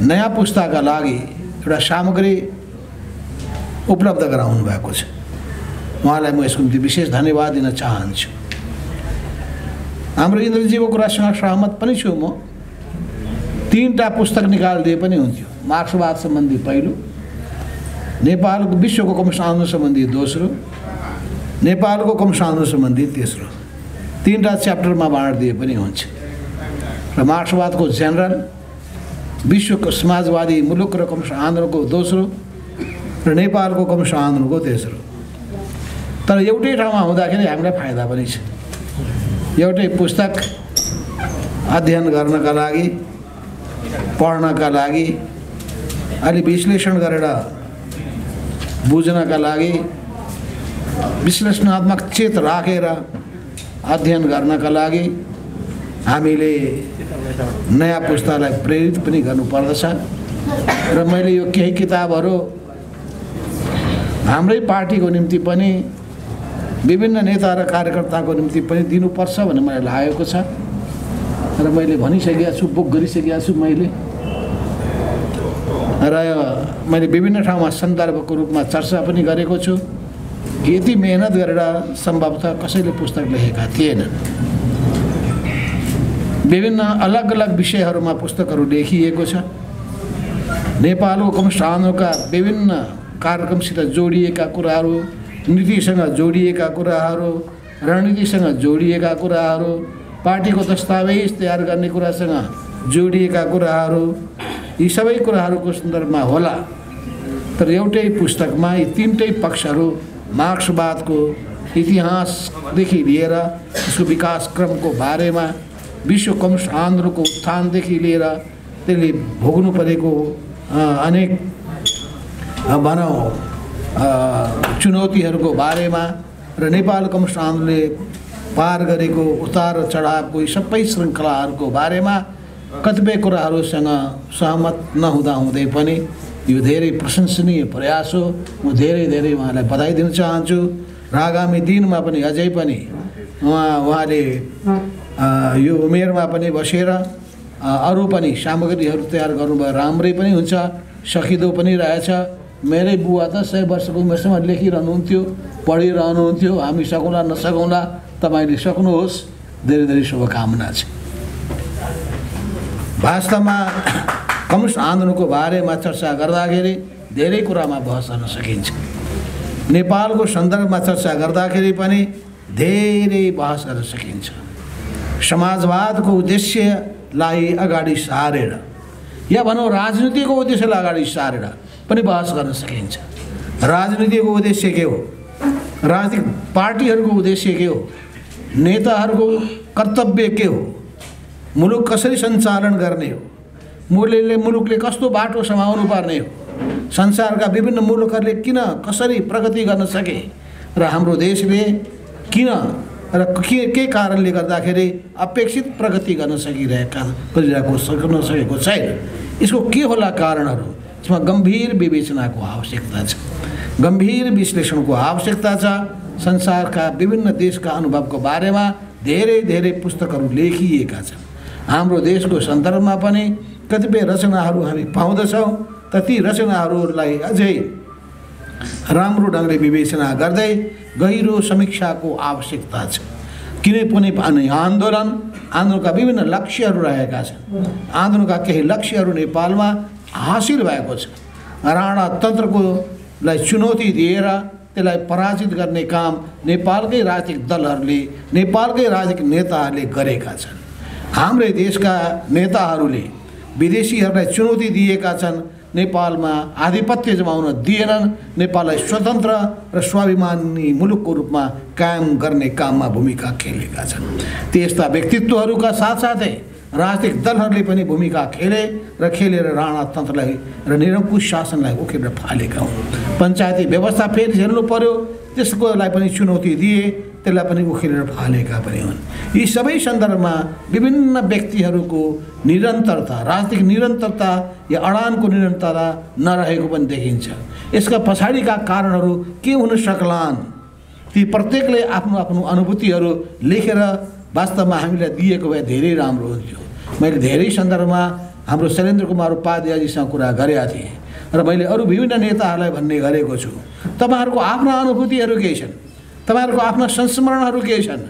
नयाँ पुस्ताका लागि एउटा सामग्री उपलब्ध गराउनु भएको छ। उहाँलाई म यसको निम्ति विशेष धन्यवाद दिन चाहन्छु। हाम्रो इन्द्रजीको कुरासँग सहमत पनि छु म। 3टा पुस्तक निकालिदिए पनि हुन्थ्यो। मार्क्सवाद सम्बन्धी पहिलो, नेपालको विश्वको कम्युनिस्ट आन्दोलन सम्बन्धी दोस्रो, नेपालको कम्युनिस्ट आन्दोलन सम्बन्धी तेस्रो, 3टा च्याप्टरमा बाँडिदिए पनि हुन्छ। र मार्क्सवादको जेनरल विश्वको समाजवादी मुलुक र कम्युनिस्ट आन्दोलनको दोस्रो र नेपालको कम्युनिस्ट आन्दोलनको तेस्रो। तर एउटै ठाउँमा हुँदाखेरि हामीलाई फाइदा पनि छ। एउटै पुस्तक अध्ययन गर्नका लागि, पढ्नका लागि, अलि विश्लेषण गरेर बुझ्नका लागि, विश्लेषणात्मक चेत राखेर अध्ययन गर्नका लागि हामीले नयाँ पुस्तालाई प्रेरित पनि गर्नुपर्दछ। र मैले यो केही किताबहरू हाम्रै पार्टीको निम्ति पनि, विभिन्न नेता र कार्यकर्ताको निम्ति पनि दिनुपर्छ भन्ने मलाई लागेको छ र मैले भनिसकेको छु, बुक गरिसकेको छु मैले। र मैले विभिन्न ठाउँमा सन्दर्भको रूपमा चर्चा पनि गरेको छु। यति मेहनत गरेर सम्भवतः कसैले पुस्तक लेखेका थिएनन्। विभिन्न अलग अलग विषयहरूमा पुस्तकहरू लेखिएको छ। नेपालको कम्युनिस्ट आन्दोलनका विभिन्न कार्यक्रमसित जोडिएका कुराहरू, नीतिसँग जोडिएका कुराहरू, रणनीतिसँग जोडिएका कुराहरू, पार्टीको दस्तावेज तयार गर्ने कुरासँग जोडिएका कुराहरू, यी सबै कुराहरूको सन्दर्भमा होला। तर एउटै पुस्तकमा यी तीनटै पक्षहरू, मार्क्सवादको इतिहासदेखि लिएर यसको विकास क्रमको बारेमा, विश्व कम्युनिस्ट आन्दोलनको उत्थानदेखि लिएर त्यसले भोग्नु परेको अनेक भनौँ चुनौतीहरूको बारेमा र नेपाल कम्युनिस्ट आन्दोलनले पार गरेको उतार चढावको यी सबै श्रृङ्खलाहरूको बारेमा कतिपय कुराहरूसँग सहमत नहुँदा हुँदै पनि यो धेरै प्रशंसनीय प्रयास हो। म धेरै धेरै उहाँलाई बधाई दिन चाहन्छु र आगामी दिनमा पनि अझै पनि उहाँले यो उमेरमा पनि बसेर अरू पनि सामग्रीहरू तयार गर्नुभयो राम्रै पनि हुन्छ, सकिँदो पनि रहेछ। मेरै बुवा त 100 वर्षको उमेरसम्म लेखिरहनुहुन्थ्यो, पढिरहनुहुन्थ्यो। हामी सकौँला नसकौँला, तपाईँले सक्नुहोस्। धेरै धेरै शुभकामना छ। वास्तवमा कम्युनिस्ट आन्दोलनको बारेमा चर्चा गर्दाखेरि धेरै कुरामा बहस गर्न सकिन्छ। नेपालको सन्दर्भमा चर्चा गर्दाखेरि पनि धेरै बहस गर्न सकिन्छ। समाजवादको उद्देश्यलाई अगाडि सारेर या भनौँ राजनीतिको उद्देश्यलाई अगाडि सारेर पनि बहस गर्न सकिन्छ। राजनीतिको उद्देश्य के हो? राजनीतिक पार्टीहरूको उद्देश्य के हो? नेताहरूको कर्तव्य के हो? मुलुक कसरी सञ्चालन गर्ने हो? मुलुकले कस्तो बाटो समाउनु पर्ने हो? संसारका विभिन्न मुलुकहरूले किन कसरी प्रगति गर्न सके र हाम्रो देशले किन र के कारणले गर्दाखेरि अपेक्षित प्रगति गर्न सक्न सकेको छैन? यसको के होला कारणहरू? यसमा गम्भीर विवेचनाको आवश्यकता छ, गम्भीर विश्लेषणको आवश्यकता छ। संसारका विभिन्न देशका अनुभवको बारेमा धेरै धेरै पुस्तकहरू लेखिएका छन्। हाम्रो देशको सन्दर्भमा पनि कतिपय रचनाहरू हामी पाउँदछौँ। त ती रचनाहरूलाई अझै राम्रो ढङ्गले विवेचना गर्दै गहिरो समीक्षाको आवश्यकता छ। किनभने आन्दोलनका विभिन्न लक्ष्यहरू रहेका छन्। आन्दोलनका केही लक्ष्यहरू नेपालमा हासिल भएको छ। राणा तन्त्रकोलाई चुनौती दिएर त्यसलाई पराजित गर्ने काम नेपालकै राजनीतिक दलहरूले, नेपालकै राजनीतिक नेताहरूले गरेका छन्। हाम्रै देशका नेताहरूले विदेशीहरूलाई चुनौती दिएका छन्। नेपालमा आधिपत्य जमाउन दिएनन्। नेपाललाई स्वतन्त्र र स्वाभिमानी मुलुकको रूपमा कायम गर्ने काममा भूमिका खेलेका छन्। त्यस्ता व्यक्तित्वहरूका साथसाथै राजनीतिक दलहरूले पनि भूमिका खेलेर राणा तन्त्रलाई र निरङ्कुश शासनलाई उखेलेर फालेका हुन्। पञ्चायती व्यवस्था फेरि झेल्नु पर्यो, त्यसकोलाई पनि चुनौती दिए, त्यसलाई पनि उखेलेर फालेका पनि हुन्। यी सबै सन्दर्भमा विभिन्न व्यक्तिहरूको निरन्तरता, राजनीतिक निरन्तरता या अडानको निरन्तरता नरहेको पनि देखिन्छ। यसका पछाडिका कारणहरू के हुन सक्लान्? ती प्रत्येकले आफ्नो आफ्नो अनुभूतिहरू लेखेर वास्तवमा हामीलाई दिएको भए धेरै राम्रो हुन्थ्यो। मैले धेरै सन्दर्भमा हाम्रो शैलेन्द्र कुमार उपाध्यायजीसँग कुरा गरेका थिएँ र मैले अरू विभिन्न नेताहरूलाई भन्ने गरेको छु, तपाईँहरूको आफ्ना अनुभूतिहरू केही छन्, तपाईँहरूको आफ्ना संस्मरणहरू केही छन्।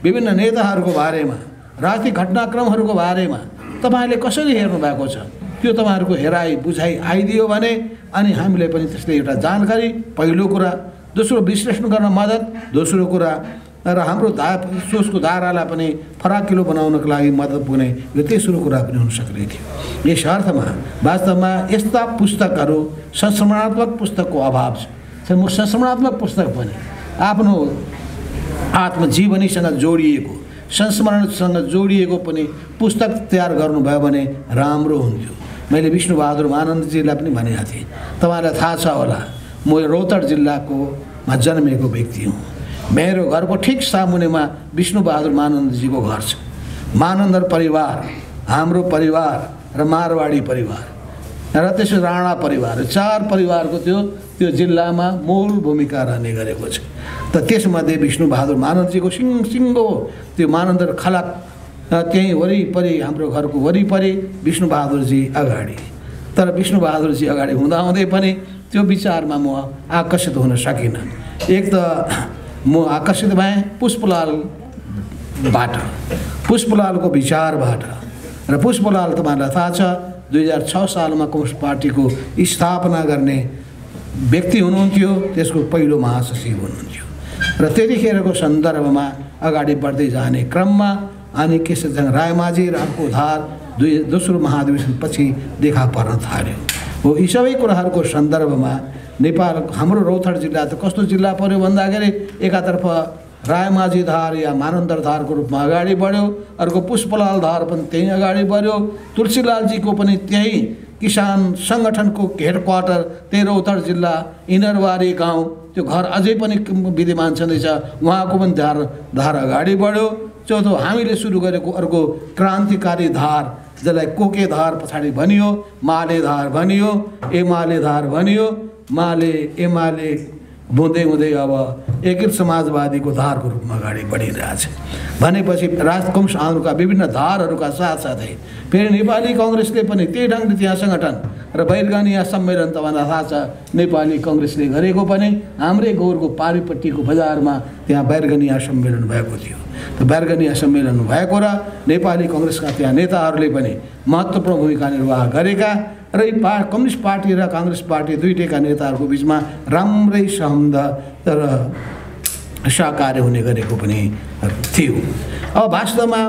विभिन्न नेताहरूको बारेमा, राजनीतिक घटनाक्रमहरूको बारेमा तपाईँहरूले कसरी हेर्नु भएको छ, त्यो तपाईँहरूको हेराइ बुझाइ आइदियो भने अनि हामीले पनि त्यसले एउटा जानकारी, पहिलो कुरा। दोस्रो, विश्लेषण गर्न मद्दत। दोस्रो कुरा, र हाम्रो सोचको धारालाई पनि फराकिलो बनाउनको लागि मद्दत पुग्ने यो तेस्रो कुरा पनि हुन सक्ने थियो। यस अर्थमा वास्तवमा यस्ता पुस्तकहरू संस्मरणात्मक पुस्तकको अभाव छ। म संस्मरणात्मक पुस्तक पनि आफ्नो आत्मजीवनीसँग जोडिएको संस्मरणसँग जोडिएको पनि पुस्तक तयार गर्नुभयो भने राम्रो हुन्थ्यो। मैले विष्णुबहादुर महानन्दजीलाई पनि भनेको थिएँ, तपाईँलाई थाहा छ होला म रौतहट जिल्लाकोमा जन्मेको व्यक्ति हुँ। मेरो घरको ठिक सामुनेमा विष्णुबहादुर महानन्दजीको घर छ। महानन्द परिवार, हाम्रो परिवार र मारवाडी परिवार र त्यसो राणा परिवार, 4 परिवारको त्यो जिल्लामा मूल भूमिका रहने गरेको छ। त त्यसमध्ये विष्णुबहादुर महानन्दजीको सिङ्गो त्यो महानन्द खलक त्यहीँ वरिपरि हाम्रो घरको वरिपरि विष्णुबहादुरजी अगाडि। तर विष्णुबहादुरजी अगाडि हुँदाहुँदै पनि त्यो विचारमा म आकर्षित हुन सकिनँ। एक त म आकर्षित भएँ पुष्पलालको विचारबाट। र पुष्पलाल तपाईँलाई थाहा छ 2006 सालमा कम्युनिस्ट पार्टीको स्थापना गर्ने व्यक्ति हुनुहुन्थ्यो, त्यसको पहिलो महासचिव हुनुहुन्थ्यो। र त्यतिखेरको सन्दर्भमा अगाडि बढ्दै जाने क्रममा अनि केशवचन्द्र रायमाझी र अर्को धार दोस्रो महाधिवेशनपछि देखा पर्न थाल्यो। हो यी सबै कुराहरूको सन्दर्भमा नेपाल हाम्रो रौतहट जिल्ला त कस्तो जिल्ला पर्यो भन्दाखेरि एकातर्फ रायमाझी धार या मानन्द धारको रूपमा अगाडि बढ्यो, अर्को पुष्पलाल धार पनि त्यहीँ अगाडि बढ्यो, तुलसीलालजीको पनि त्यही किसान सङ्गठनको हेडक्वार्टर त्यही रौतहट जिल्ला इनरवारी गाउँ त्यो घर अझै पनि विद्यमान छँदैछ, उहाँको पनि धार अगाडि बढ्यो। चौथो हामीले सुरु गरेको अर्को क्रान्तिकारी धार जसलाई कोके धार पछाडि भनियो, माले धार भनियो, एमाले धार भनियो, एमाले हुँदै हुँदै अब एकीकृत समाजवादीको धारको रूपमा अगाडि बढिरहेछ। भनेपछि कम्युनिस्ट आन्दोलनका विभिन्न धारहरूका साथसाथै फेरि नेपाली कङ्ग्रेसले पनि त्यही ढङ्गले त्यहाँ सङ्गठन र बैरगनिया सम्मेलन तपाईँलाई थाहा छ नेपाली कङ्ग्रेसले गरेको पनि हाम्रै गौरको पारिपट्टिको बजारमा त्यहाँ बैरगनिया सम्मेलन भएको थियो। त बैरगनिया सम्मेलन भएको र नेपाली कङ्ग्रेसका त्यहाँ नेताहरूले पनि महत्त्वपूर्ण भूमिका निर्वाह गरेका र कम्युनिस्ट पार्टी र काङ्ग्रेस पार्टी दुईटैका नेताहरूको बिचमा राम्रै सम्बन्ध र सहकार्य हुने गरेको पनि थियो। अब वास्तवमा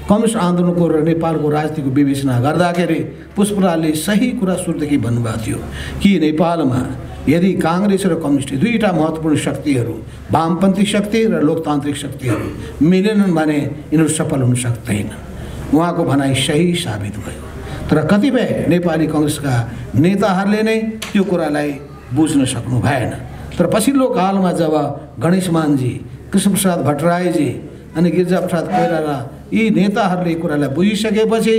कम्युनिस्ट आन्दोलनको र नेपालको राजनीतिको विवेचना गर्दाखेरि पुष्पलालले सही कुरा सुरुदेखि भन्नुभएको थियो कि नेपालमा यदि काङ्ग्रेस र कम्युनिस्ट दुईवटा महत्त्वपूर्ण शक्तिहरू वामपन्थी शक्ति र लोकतान्त्रिक शक्तिहरू मिलेनन् भने यिनीहरू सफल हुन सक्दैनन्। उहाँको भनाइ सही साबित भयो। तर कतिपय नेपाली कङ्ग्रेसका नेताहरूले नै त्यो कुरालाई बुझ्न सक्नु भएन। तर पछिल्लो कालमा जब गणेशमानजी, कृष्णप्रसाद भट्टराईजी अनि गिरिजाप्रसाद कोइराला यी नेताहरूले कुरालाई बुझिसकेपछि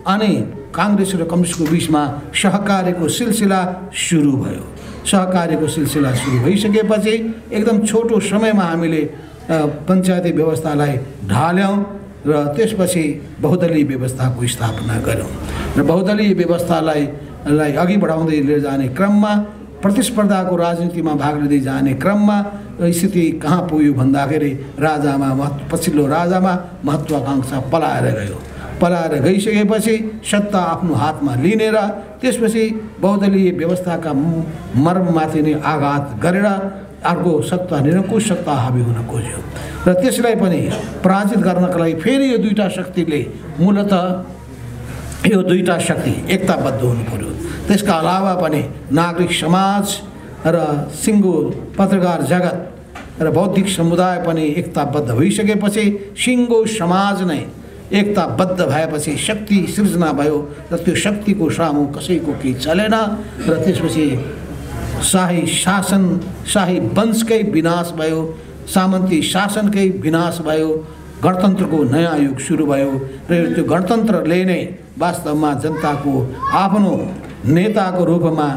अनि काङ्ग्रेस र कम्युनिस्टको बिचमा सहकार्यको सिलसिला सुरु भयो। सहकार्यको सिलसिला सुरु भइसकेपछि एकदम छोटो समयमा हामीले पञ्चायती व्यवस्थालाई ढाल्यौँ र त्यसपछि बहुदलीय व्यवस्थाको स्थापना गऱ्यौँ र बहुदलीय व्यवस्थालाई अघि बढाउँदै लिएर जाने क्रममा प्रतिस्पर्धाको राजनीतिमा भाग लिँदै जाने क्रममा स्थिति कहाँ पुग्यो भन्दाखेरि पछिल्लो राजामा महत्त्वाकांक्षा पलाएर गइसकेपछि सत्ता आफ्नो हातमा लिने र त्यसपछि बहुदलीय व्यवस्थाका मर्ममाथि नै आघात गरेर अर्को सत्ता निरङ्कुश सत्ता हावी हुन खोज्यो र त्यसलाई पनि पराजित गर्नका लागि फेरि यो दुईटा शक्तिले मूलतः यो दुईटा शक्ति एकताबद्ध हुनु पर्यो। त्यसका अलावा पनि नागरिक समाज र सिङ्गो पत्रकार जगत र बौद्धिक समुदाय पनि एकताबद्ध भइसकेपछि सिङ्गो समाज नै एकताबद्ध भएपछि शक्ति सृजना भयो र त्यो शक्तिको सामु कसैको केही चलेन र त्यसपछि शाही शासन, शाही वंशकै विनाश भयो, सामन्ती शासनकै विनाश भयो, गणतन्त्रको नयाँ युग सुरु भयो र त्यो गणतन्त्रले नै वास्तवमा जनताको आफ्नो नेताको रूपमा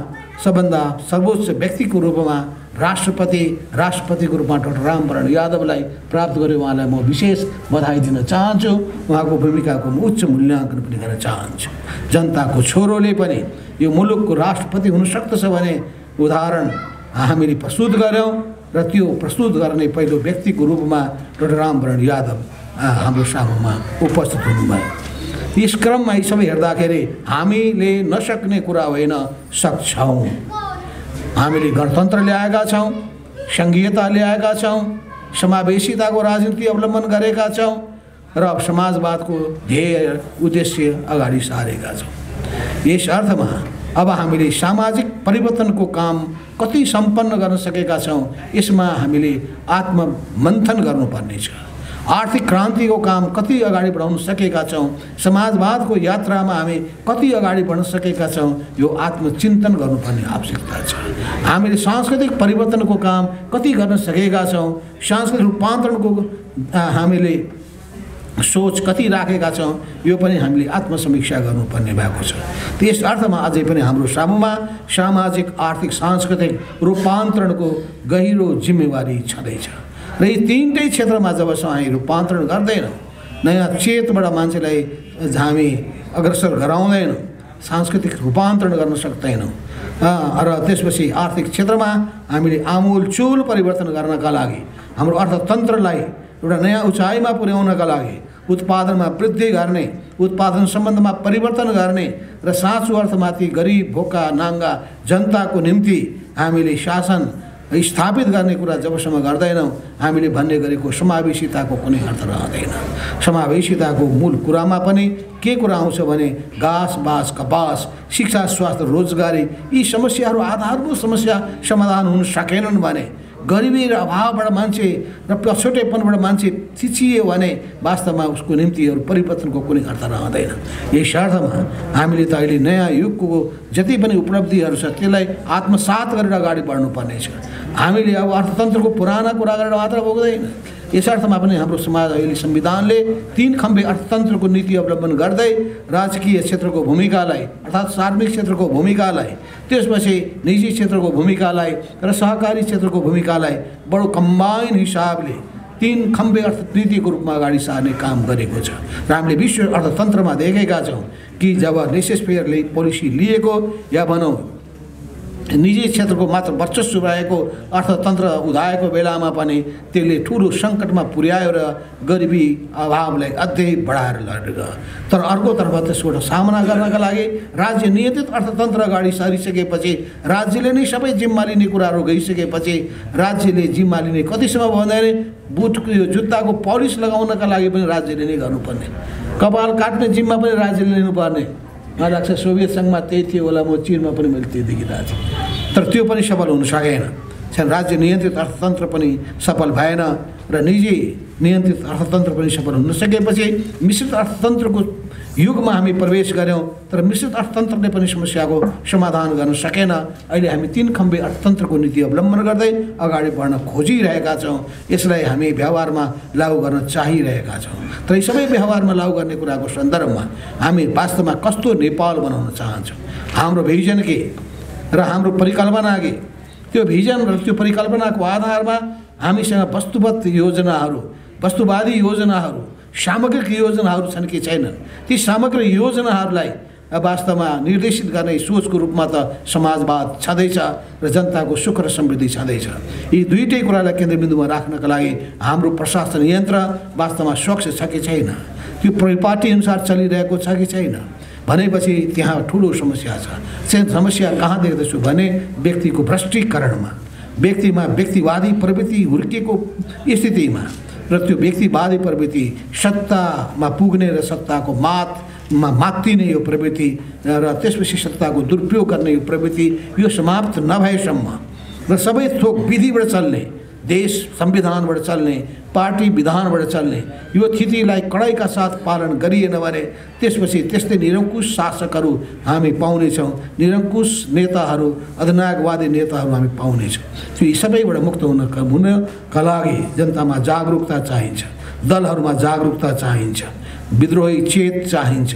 सबभन्दा सर्वोच्च व्यक्तिको रूपमा राष्ट्रपतिको रूपमा डाक्टर रामवरण यादवलाई प्राप्त गर्यो। उहाँलाई म विशेष बधाई दिन चाहन्छु। उहाँको भूमिकाको म उच्च मूल्याङ्कन पनि गर्न चाहन्छु। जनताको छोरोले पनि यो मुलुकको राष्ट्रपति हुन सक्दछ भने उदाहरण हामीले प्रस्तुत गऱ्यौँ र त्यो प्रस्तुत गर्ने पहिलो व्यक्तिको रूपमा डाक्टर रामवरण यादव हाम्रो सामुमा उपस्थित हुनुभयो। यस क्रममा यी सबै हेर्दाखेरि हामीले नसक्ने कुरा होइन, सक्छौँ। हामीले गणतन्त्र ल्याएका छौँ, सङ्घीयता ल्याएका छौँ, समावेशिताको राजनीति अवलम्बन गरेका छौँ र समाजवादको ध्येय उद्देश्य अगाडि सारेका छौँ। यस अर्थमा अब हामीले सामाजिक परिवर्तनको काम कति सम्पन्न गर्न सकेका छौँ यसमा हामीले आत्ममन्थन गर्नुपर्ने छ। आर्थिक क्रान्तिको काम कति अगाडि बढाउन सकेका छौँ, समाजवादको यात्रामा हामी कति अगाडि बढ्न सकेका छौँ, यो आत्मचिन्तन गर्नुपर्ने आवश्यकता छ। हामीले सांस्कृतिक परिवर्तनको काम कति गर्न सकेका छौँ, सांस्कृतिक रूपान्तरणको हामीले सोच कति राखेका छौँ, यो पनि हामीले आत्मसमीक्षा गर्नुपर्ने भएको छ। त्यस अर्थमा अझै पनि हाम्रो सामुमा सामाजिक आर्थिक सांस्कृतिक रूपान्तरणको गहिरो जिम्मेवारी छँदैछ र यी तीनटै क्षेत्रमा जबसम्म हामी रूपान्तरण गर्दैनौँ, नयाँ चेतबाट मान्छेलाई हामी अग्रसर गराउँदैनौँ, सांस्कृतिक रूपान्तरण गर्न सक्दैनौँ र त्यसपछि आर्थिक क्षेत्रमा हामीले आमूलचूल परिवर्तन गर्नका लागि हाम्रो अर्थतन्त्रलाई एउटा नयाँ उचाइमा पुर्याउनका लागि उत्पादनमा वृद्धि गर्ने, उत्पादन सम्बन्धमा परिवर्तन गर्ने र साँचो अर्थमाथि गरिब भोका नाङ्गा जनताको निम्ति हामीले शासन स्थापित गर्ने कुरा जबसम्म गर्दैनौँ, हामीले भन्ने गरेको समावेशिताको कुनै अर्थ रहँदैन। समावेशिताको मूल कुरामा पनि के कुरा आउँछ भने घाँस बाँस कपास शिक्षा स्वास्थ्य रोजगारी यी समस्याहरू आधारभूत समस्या समाधान हुन सकेनन् भने, गरिबी र अभावबाट मान्छे र पछौटेपनबाट मान्छे चिचिए भने वास्तवमा उसको निम्ति अरू परिवर्तनको कुनै अर्थ रहँदैन। यस अर्थमा हामीले त अहिले नयाँ युगको जति पनि उपलब्धिहरू छ त्यसलाई आत्मसात गरेर अगाडि बढ्नुपर्ने छ। हामीले अब अर्थतन्त्रको पुराना कुरा गरेर मात्र पुग्दैन। यस अर्थमा पनि हाम्रो समाज अहिले संविधानले 3 खम्बे अर्थतन्त्रको नीति अवलम्बन गर्दै राजकीय क्षेत्रको भूमिकालाई अर्थात् सार्वजनिक क्षेत्रको भूमिकालाई, त्यसपछि निजी क्षेत्रको भूमिकालाई र सहकारी क्षेत्रको भूमिकालाई बडो कम्बाइन हिसाबले 3 खम्बे अर्थनीतिको रूपमा अगाडि सार्ने काम गरेको छ। र हामीले विश्व अर्थतन्त्रमा देखेका छौँ कि जब लेसेस-फेयरले पोलिसी लिएको या भनौँ निजी क्षेत्रको मात्र वर्चस्व रहेको अर्थतन्त्र उदाएको बेलामा पनि त्यसले ठुलो सङ्कटमा पुर्यायो र गरिबी अभावलाई अझै बढाएर लड्यो। तर अर्कोतर्फ त्यसबाट सामना गर्नका लागि राज्य नियन्त्रित अर्थतन्त्र अगाडि सारिसकेपछि, राज्यले नै सबै जिम्मा लिने कुराहरू गइसकेपछि, राज्यले जिम्मा लिने कतिसम्म भन्दाखेरि बुटको यो जुत्ताको पलिस लगाउनका लागि पनि राज्यले नै गर्नुपर्ने, कपाल काट्ने जिम्मा पनि राज्यले लिनुपर्ने। मलाई लाग्छ सोभियत सङ्घमा त्यही थियो होला, म चिनमा पनि मैले त्यो देखिरहेको थिएँ। तर त्यो पनि सफल हुन सकेन। राज्य नियन्त्रित अर्थतन्त्र पनि सफल भएन र निजी नियन्त्रित अर्थतन्त्र पनि सफल हुन सकेपछि मिश्रित अर्थतन्त्रको युगमा हामी प्रवेश गऱ्यौँ। तर मिश्रित अर्थतन्त्रले पनि समस्याको समाधान गर्न सकेन। अहिले हामी 3 खम्बे अर्थतन्त्रको नीति अवलम्बन गर्दै अगाडि बढ्न खोजिरहेका छौँ। यसलाई हामी व्यवहारमा लागू गर्न चाहिरहेका छौँ। तर यी सबै व्यवहारमा लागू गर्ने कुराको सन्दर्भमा हामी वास्तवमा कस्तो नेपाल बनाउन चाहन्छौँ, हाम्रो भिजन के र हाम्रो परिकल्पना के, त्यो भिजन र त्यो परिकल्पनाको आधारमा हामीसँग वस्तुगत योजनाहरू, वस्तुवादी योजनाहरू, सामग्रिक योजनाहरू छन् कि छैनन्। ती सामग्रिक योजनाहरूलाई वास्तवमा निर्देशित गर्ने सोचको रूपमा त समाजवाद छँदैछ र जनताको सुख र समृद्धि छँदैछ। यी दुईटै कुरालाई केन्द्रबिन्दुमा राख्नका लागि हाम्रो प्रशासन यन्त्र वास्तवमा स्वच्छ छ कि छैन, त्यो परिपाटी अनुसार चलिरहेको छ कि छैन भनेपछि त्यहाँ ठुलो समस्या छ। समस्या कहाँ देख्दछु भने व्यक्तिको भ्रष्टीकरणमा, व्यक्तिमा व्यक्तिवादी प्रवृत्ति हुर्किएको स्थितिमा र त्यो व्यक्तिवादी प्रवृत्ति सत्तामा पुग्ने र सत्ताको मात्तिने यो प्रवृत्ति र त्यसपछि सत्ताको दुरुपयोग गर्ने यो प्रवृत्ति यो समाप्त नभएसम्म र सबै थोक विधिबाट चल्ने, देश संविधानबाट चल्ने, पार्टी विधानबाट चल्ने यो स्थितिलाई कडाइका साथ पालन गरिएन भने त्यसपछि त्यस्तै निरङ्कुश शासकहरू हामी पाउनेछौँ, निरङ्कुश नेताहरू, अधिनायकवादी नेताहरू हामी पाउनेछौँ। त्यो यी सबैबाट मुक्त हुनका लागि जनतामा जागरुकता चाहिन्छ, दलहरूमा जागरुकता चाहिन्छ, विद्रोही चेत चाहिन्छ।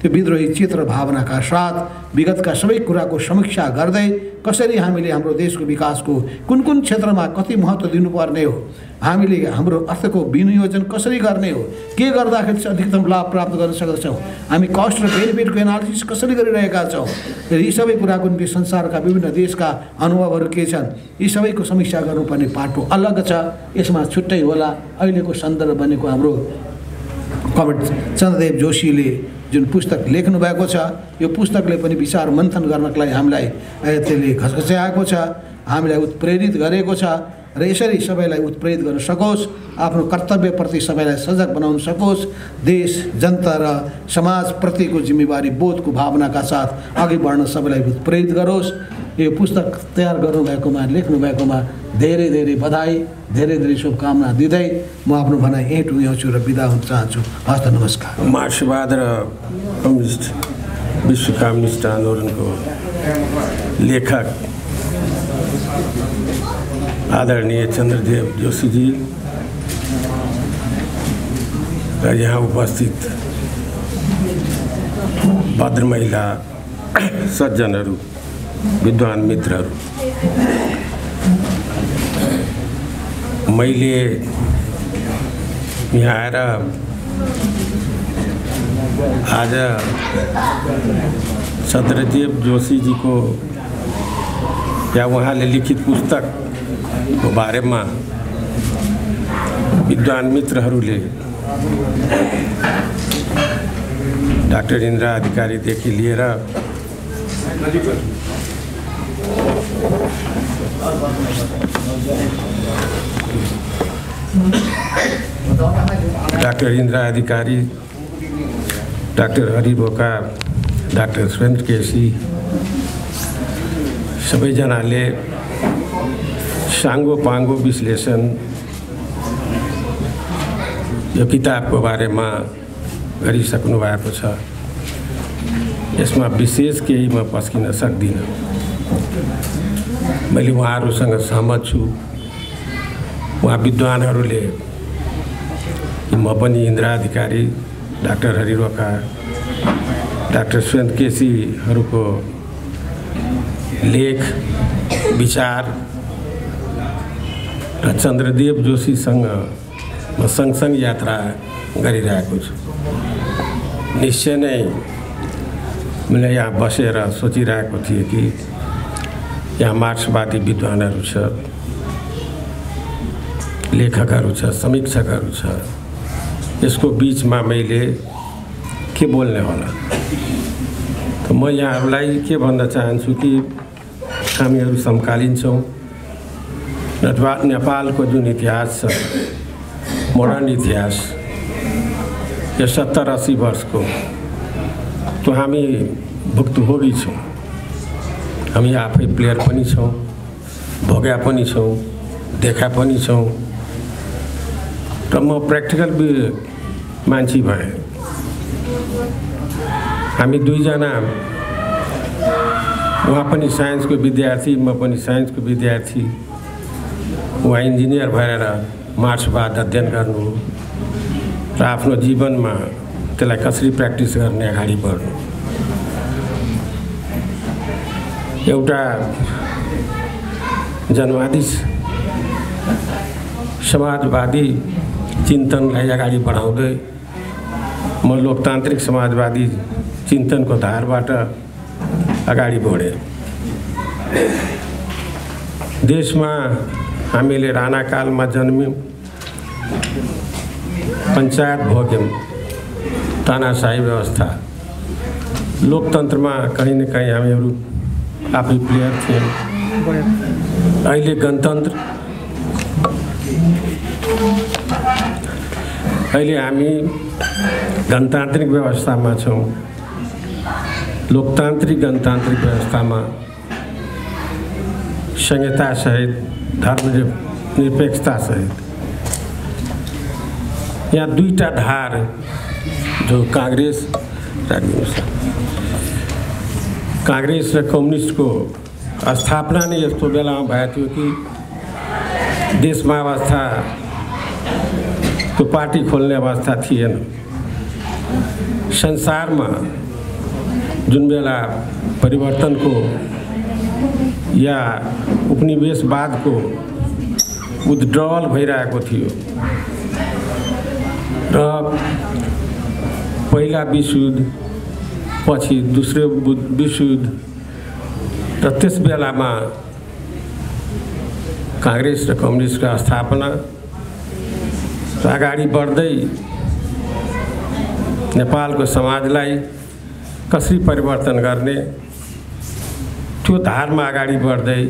त्यो विद्रोही चेत र भावनाका साथ विगतका सबै कुराको समीक्षा गर्दै कसरी हामीले हाम्रो देशको विकासको कुन कुन क्षेत्रमा कति महत्त्व दिनुपर्ने हो, हामीले हाम्रो अर्थको विनियोजन कसरी गर्ने हो, के गर्दाखेरि चाहिँ अधिकतम लाभ प्राप्त गर्न सक्दछौँ, हामी कस्ट र बेनिफिटको एनालिसिस कसरी गरिरहेका छौँ, यी सबै कुराको निम्ति संसारका विभिन्न देशका अनुभवहरू के छन्, यी सबैको समीक्षा गर्नुपर्ने पाटो अलग छ। यसमा छुट्टै होला अहिलेको सन्दर्भ बनेको हाम्रो कमरेड चन्द्रदेव जोशीले जुन पुस्तक लेख्नु भएको छ, यो पुस्तकले पनि विचार मन्थन गर्नका लागि हामीलाई त्यसले घचघच्याएको छ, हामीलाई उत्प्रेरित गरेको छ र यसरी सबैलाई उत्प्रेरित गर्न सकोस्, आफ्नो कर्तव्यप्रति सबैलाई सजग बनाउन सकोस्, देश जनता र समाजप्रतिको जिम्मेवारी बोधको भावनाका साथ अघि बढ्न सबैलाई उत्प्रेरित गरोस्। यो पुस्तक तयार गर्नुभएकोमा, लेख्नुभएकोमा धेरै धेरै बधाई, धेरै धेरै शुभकामना दिँदै म आफ्नो भनाइ यहीँ टुङ्ग्याउँछु र बिदा हुन चाहन्छु। हस्त नमस्कार। मार्क्सवाद र कम्युनिस्ट विश्व कम्युनिस्ट आन्दोलनको लेखक आदरणीय चन्द्रदेव जोशीजी र यहाँ उपस्थित भद्र महिला सज्जनहरू, विद्वान मित्रहरू, मैले यहाँ आएर आज चन्द्रदेव जोशीजीको या उहाँले लिखित पुस्तकको बारेमा विद्वान मित्रहरूले डाक्टर इन्द्र अधिकारीदेखि लिएर डाक्टर इन्द्र अधिकारी, डाक्टर हरि बोका, डाक्टर सुरेन्द्र केसी सबैजनाले साङ्गो पाङ्गो विश्लेषण यो किताबको बारेमा गरिसक्नु भएको छ। यसमा विशेष केही म पस्किन सक्दिनँ। मैले उहाँहरूसँग सहमत छु। उहाँ विद्वानहरूले म पनि इन्द्र अधिकारी, डाक्टर हरि बोका, डाक्टर सुरेन्द्र केसीहरूको लेख, विचार र चन्द्रदेव जोशीसँग म सँगसँगै यात्रा गरिरहेको छु। निश्चय नै मैले यहाँ बसेर सोचिरहेको थिएँ कि यहाँ मार्क्सवादी विद्वानहरू छ, लेखकहरू छ, समीक्षकहरू छ, यसको बिचमा मैले के बोल्ने होला। त म यहाँहरूलाई के भन्न चाहन्छु कि हामीहरू समकालीन छौँ। नेपालको जुन इतिहास छ, मोडर्न इतिहास, यो 70-80 वर्षको, त्यो हामी भुक्तभोगी छौँ। हामी आफै प्लेयर पनि छौँ, भोग्या पनि छौँ, देखा पनि छौँ। र म प्र्याक्टिकल मान्छे भएँ। हामी दुईजना, उहाँ पनि साइन्सको विद्यार्थी, म पनि साइन्सको विद्यार्थी। उहाँ इन्जिनियर भएर मार्क्सवाद अध्ययन गर्नु र आफ्नो जीवनमा त्यसलाई कसरी प्र्याक्टिस गर्ने अगाडि बढ्नु। एउटा जनवादी समाजवादी चिन्तनलाई अगाडि बढाउँदै म लोकतान्त्रिक समाजवादी चिन्तनको धारबाट अगाडि बढेँ। देशमा हामीले राणाकालमा जन्म्यौँ, पञ्चायत भोग्यौँ, तानाशाही व्यवस्था। लोकतन्त्रमा कहीँ न कहीँ हामीहरू आफै प्लेयर थियौँ। अहिले गणतन्त्र, अहिले हामी गणतान्त्रिक व्यवस्थामा छौँ। लोकतान्त्रिक गणतान्त्रिक व्यवस्थामा संहितासहित, धर्मनिरपेक्षतासहित यहाँ दुईटा धार जो काङ्ग्रेस र कम्युनिस्टको स्थापना नै यस्तो बेलामा भएको थियो कि देशमा अवस्था, त्यो पार्टी खोल्ने अवस्था थिएन। संसारमा जुन बेला परिवर्तनको या उपनिवेशवादको विथड्रल भइरहेको थियो र पहिला विश्वयुद्ध पछि दोस्रो विश्वयुद्ध र त्यस बेलामा काङ्ग्रेस र कम्युनिस्टको स्थापना र अगाडि बढ्दै नेपालको समाजलाई कसरी परिवर्तन गर्ने त्यो धारमा अगाडि बढ्दै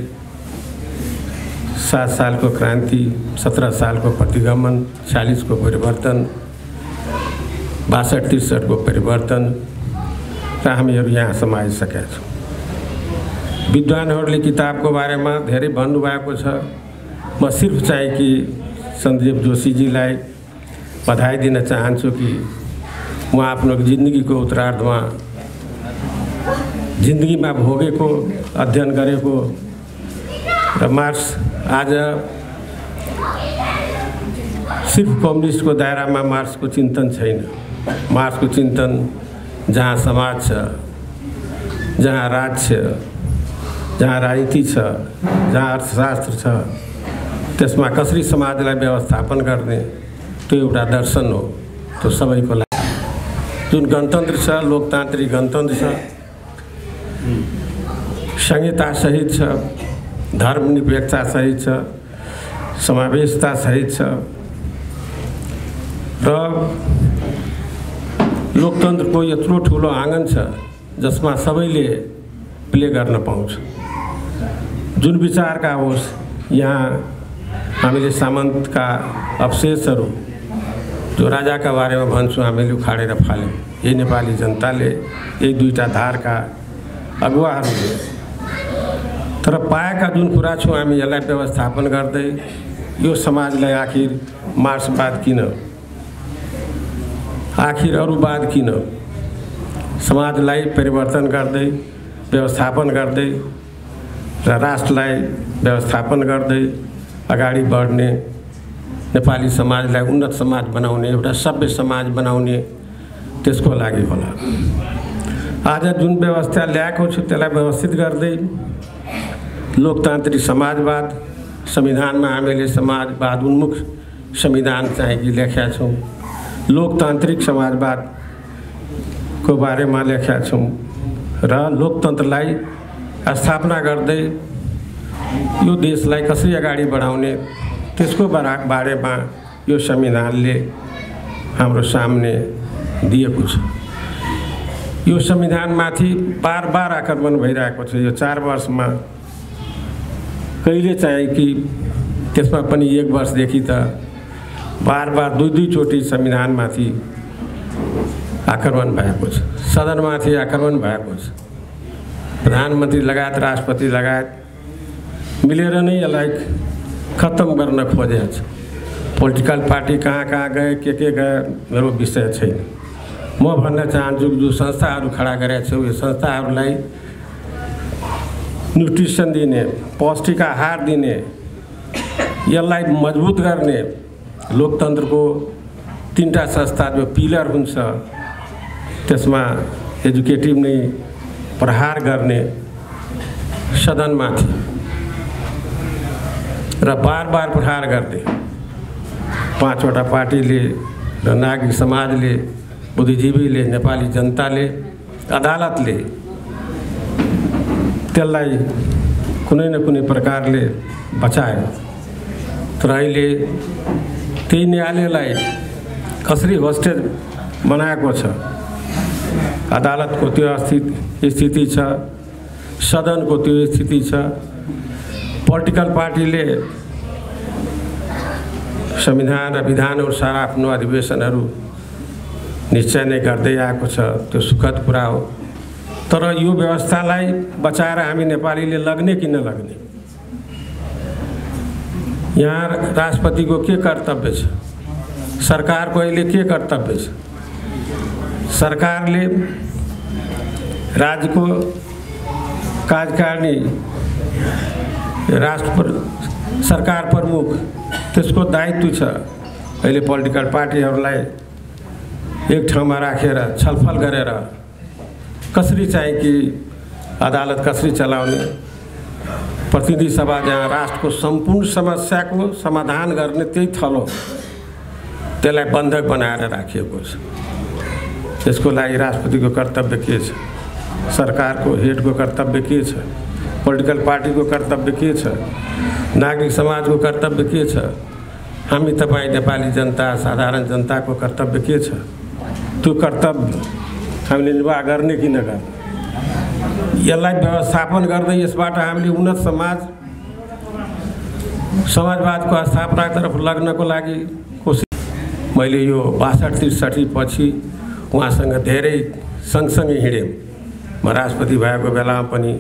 7 सालको क्रान्ति, 17 सालको प्रतिगमन, 40 को परिवर्तन, 62-63 को परिवर्तन र हामीहरू यहाँ समाइसकेका छौँ। विद्वानहरूले किताबको बारेमा धेरै भन्नुभएको छ। म सिर्फ चाहिँ कि सन्दीप जोशीजीलाई बधाई दिन चाहन्छु कि उहाँ आफ्नो जिन्दगीको उत्तरार्धमा जिन्दगीमा भोगेको, अध्ययन गरेको र मार्क्स आज सिर्फ कम्युनिस्टको दायरामा मार्क्सको चिन्तन छैन। मार्क्सको चिन्तन जहाँ समाज छ, जहाँ राज छ, जहाँ राजनीति छ, जहाँ अर्थशास्त्र छ, त्यसमा कसरी समाजलाई व्यवस्थापन गर्ने त्यो एउटा दर्शन हो। त्यो सबैको लागि जुन गणतन्त्र छ, लोकतान्त्रिक गणतन्त्र छ, संहिता सहित छ, धर्मनिरपेक्षता सहित छ, समावेशता सहित छ र लोकतन्त्रको यत्रो ठुलो आँगन छ जसमा सबैले प्ले गर्न पाउँछ। जुन विचारका होस्, यहाँ हामीले सामन्तका अवशेषहरू जो राजाका बारेमा भन्छौँ हामीले उखाडेर फाल्यौँ। यही नेपाली जनताले, यही दुईटा धारका अगुवाहरूले। तर पाएका जुन कुरा छौँ हामी यसलाई व्यवस्थापन गर्दै यो समाजलाई आखिर मार्क्सवाद किन, आखिर अरूवाद किन, समाजलाई परिवर्तन गर्दै, व्यवस्थापन गर्दै र राष्ट्रलाई व्यवस्थापन गर्दै अगाडि बढ्ने, नेपाली समाजलाई उन्नत समाज बनाउने, एउटा सभ्य समाज बनाउने, त्यसको लागि होला। आज जुन व्यवस्था ल्याएको छु त्यसलाई व्यवस्थित गर्दै लोकतान्त्रिक समाजवाद, संविधानमा हामीले समाजवाद उन्मुख संविधान चाहिँ कि लेखेका छौँ, लोकतान्त्रिक समाजवादको बारेमा लेखेका छौँ र लोकतन्त्रलाई स्थापना गर्दै यो देशलाई कसरी अगाडि बढाउने त्यसको बारेमा यो संविधानले हाम्रो सामने दिएको छ। यो संविधानमाथि बार बार आक्रमण भइरहेको छ। यो 4 वर्षमा कहिले चाहिँ कि त्यसमा पनि 1 वर्षदेखि त बार बार 2-2 चोटि संविधानमाथि आक्रमण भएको छ, सदनमाथि आक्रमण भएको छ। प्रधानमन्त्री लगायत राष्ट्रपति लगायत मिलेर नै यसलाई खत्तम गर्न खोजेको छ। पोलिटिकल पार्टी कहाँ कहाँ गए, के गए, मेरो विषय छैन। म भन्न चाहन्छु जो संस्थाहरू खडा गरेका छौँ, यो संस्थाहरूलाई न्युट्रिसन दिने, पौष्टिक आहार दिने, यसलाई मजबुत गर्ने लोकतन्त्रको 3टा संस्था जो पिलर हुन्छ त्यसमा एजुकेटिभ नै प्रहार गर्ने सदनमाथि र बार बार प्रहार गर्दै 5वटा पार्टीले र नागरिक समाजले, बुद्धिजीवीले, नेपाली जनताले, अदालतले त्यसलाई कुनै न कुनै प्रकारले बचायो। तर अहिले त्यही न्यायालयलाई कसरी होस्टेज बनाएको छ, अदालतको त्यो स्थिति छ, सदनको त्यो स्थिति छ। पोलिटिकल पार्टीले संविधान र विधानअनुसार आफ्नो अधिवेशनहरू निश्चय नै गर्दै आएको छ, त्यो सुखद कुरा हो। तर यो व्यवस्थालाई बचाएर हामी नेपालीले लग्ने कि नलग्ने, यहाँ राष्ट्रपतिको के कर्तव्य छ, सरकारको अहिले के कर्तव्य छ? सरकारले राज्यको कार्यकारिणी, सरकार प्रमुख, त्यसको दायित्व छ अहिले पोलिटिकल पार्टीहरूलाई एक ठाउँमा राखेर छलफल गरेर कसरी चाहिँ कि अदालत कसरी चलाउने, प्रतिनिधि सभा जहाँ राष्ट्रको सम्पूर्ण समस्याको समाधान गर्ने त्यही थलो, त्यसलाई बन्धक बनाएर राखिएको छ। त्यसको लागि राष्ट्रपतिको कर्तव्य के छ, सरकारको हेडको कर्तव्य के छ, पोलिटिकल पार्टीको कर्तव्य के छ, नागरिक समाजको कर्तव्य के छ, हामी तपाईँ नेपाली जनता, साधारण जनताको कर्तव्य के छ? त्यो कर्तव्य हामीले निर्वाह गर्ने कि नगर्ने, यसलाई व्यवस्थापन गर्दै यसबाट हामीले उन्नत समाज समाजवादको स्थापनातर्फ लग्नको लागि कोसिस मैले यो 62-63 पछि उहाँसँग धेरै सँगसँगै हिँडेँ। म राष्ट्रपति भएको बेलामा पनि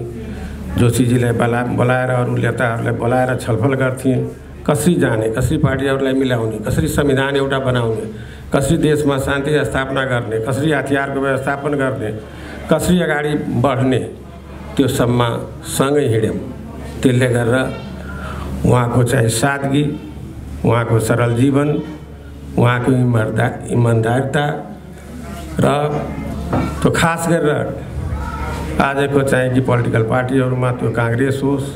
जोशीजीलाई बोलाएर अरू नेताहरूलाई बोलाएर छलफल गर्थेँ। कसरी जाने, कसरी पार्टीहरूलाई मिलाउने, कसरी संविधान एउटा बनाउने, कसरी देशमा शान्ति स्थापना गर्ने, कसरी हतियारको व्यवस्थापन गर्ने, कसरी अगाडि बढ्ने, त्यो सबमा सँगै हिँड्यौँ। त्यसले गर्दा उहाँको चाहिँ सादगी, उहाँको सरल जीवन, उहाँको इमान्दारिता र त्यो खास गरेर आजको चाहिँ कि पोलिटिकल पार्टीहरूमा त्यो काङ्ग्रेस होस्,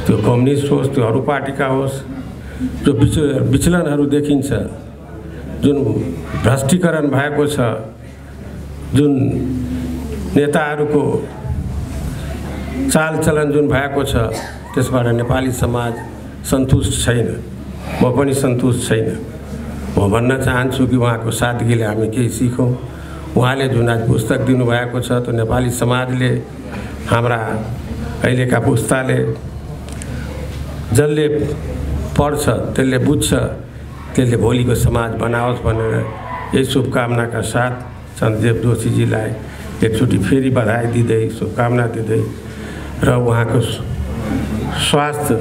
त्यो कम्युनिस्ट होस्, त्यो अरू पार्टीका होस्, जो विचलनहरू देखिन्छ, जुन भ्रष्टीकरण भएको छ, जुन नेताहरूको चालचलन जुन भएको छ, त्यसबाट नेपाली समाज सन्तुष्ट छैन। म पनि सन्तुष्ट छैन। म भन्न चाहन्छु कि उहाँको सादगीले हामी केही सिकौँ। उहाँले जुन आज पुस्तक दिनुभएको छ त्यो नेपाली समाजले, हाम्रा अहिलेका पुस्ताले जसले पढ्छ, त्यसले बुझ्छ, त्यसले भोलिको समाज बनाओस् भनेर यही शुभकामनाका साथ चन्द्रदेव जोशीजीलाई एकचोटि फेरि बधाई दिँदै, शुभकामना दिँदै र उहाँको स्वास्थ्य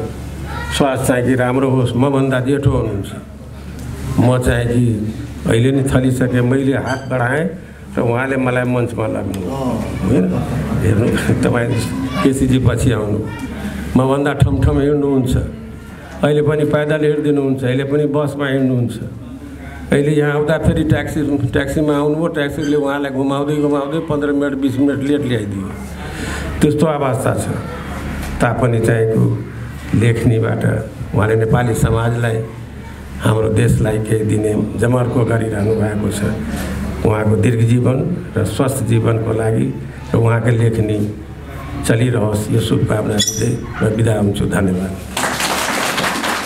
चाहिँ कि राम्रो होस्। मभन्दा जेठो हुनुहुन्छ, म चाहिँ कि अहिले नै थलिसकेँ। मैले हात बढाएँ र उहाँले मलाई मञ्चमा लाग्नु होइन। हेर्नु, तपाईँ केसीजी पछि आउनु, मभन्दा ठमठम हिँड्नुहुन्छ। अहिले पनि पैदल हिँडिदिनुहुन्छ, अहिले पनि बसमा हिँड्नुहुन्छ। अहिले यहाँ आउँदा फेरि ट्याक्सीमा आउनुभयो, ट्याक्सीले उहाँलाई घुमाउँदै 15 मिनट 20 मिनट लेट ल्याइदियो। त्यस्तो अवस्था छ। तापनि चाहिएको लेखनीबाट उहाँले नेपाली समाजलाई, हाम्रो देशलाई केही दिने जमर्को गरिरहनु भएको छ। उहाँको दीर्घ जीवन र स्वस्थ जीवनको लागि र उहाँको लेखनी चलिरहोस्, यो शुभकामना दिँदै म बिदा हुन्छु। धन्यवाद।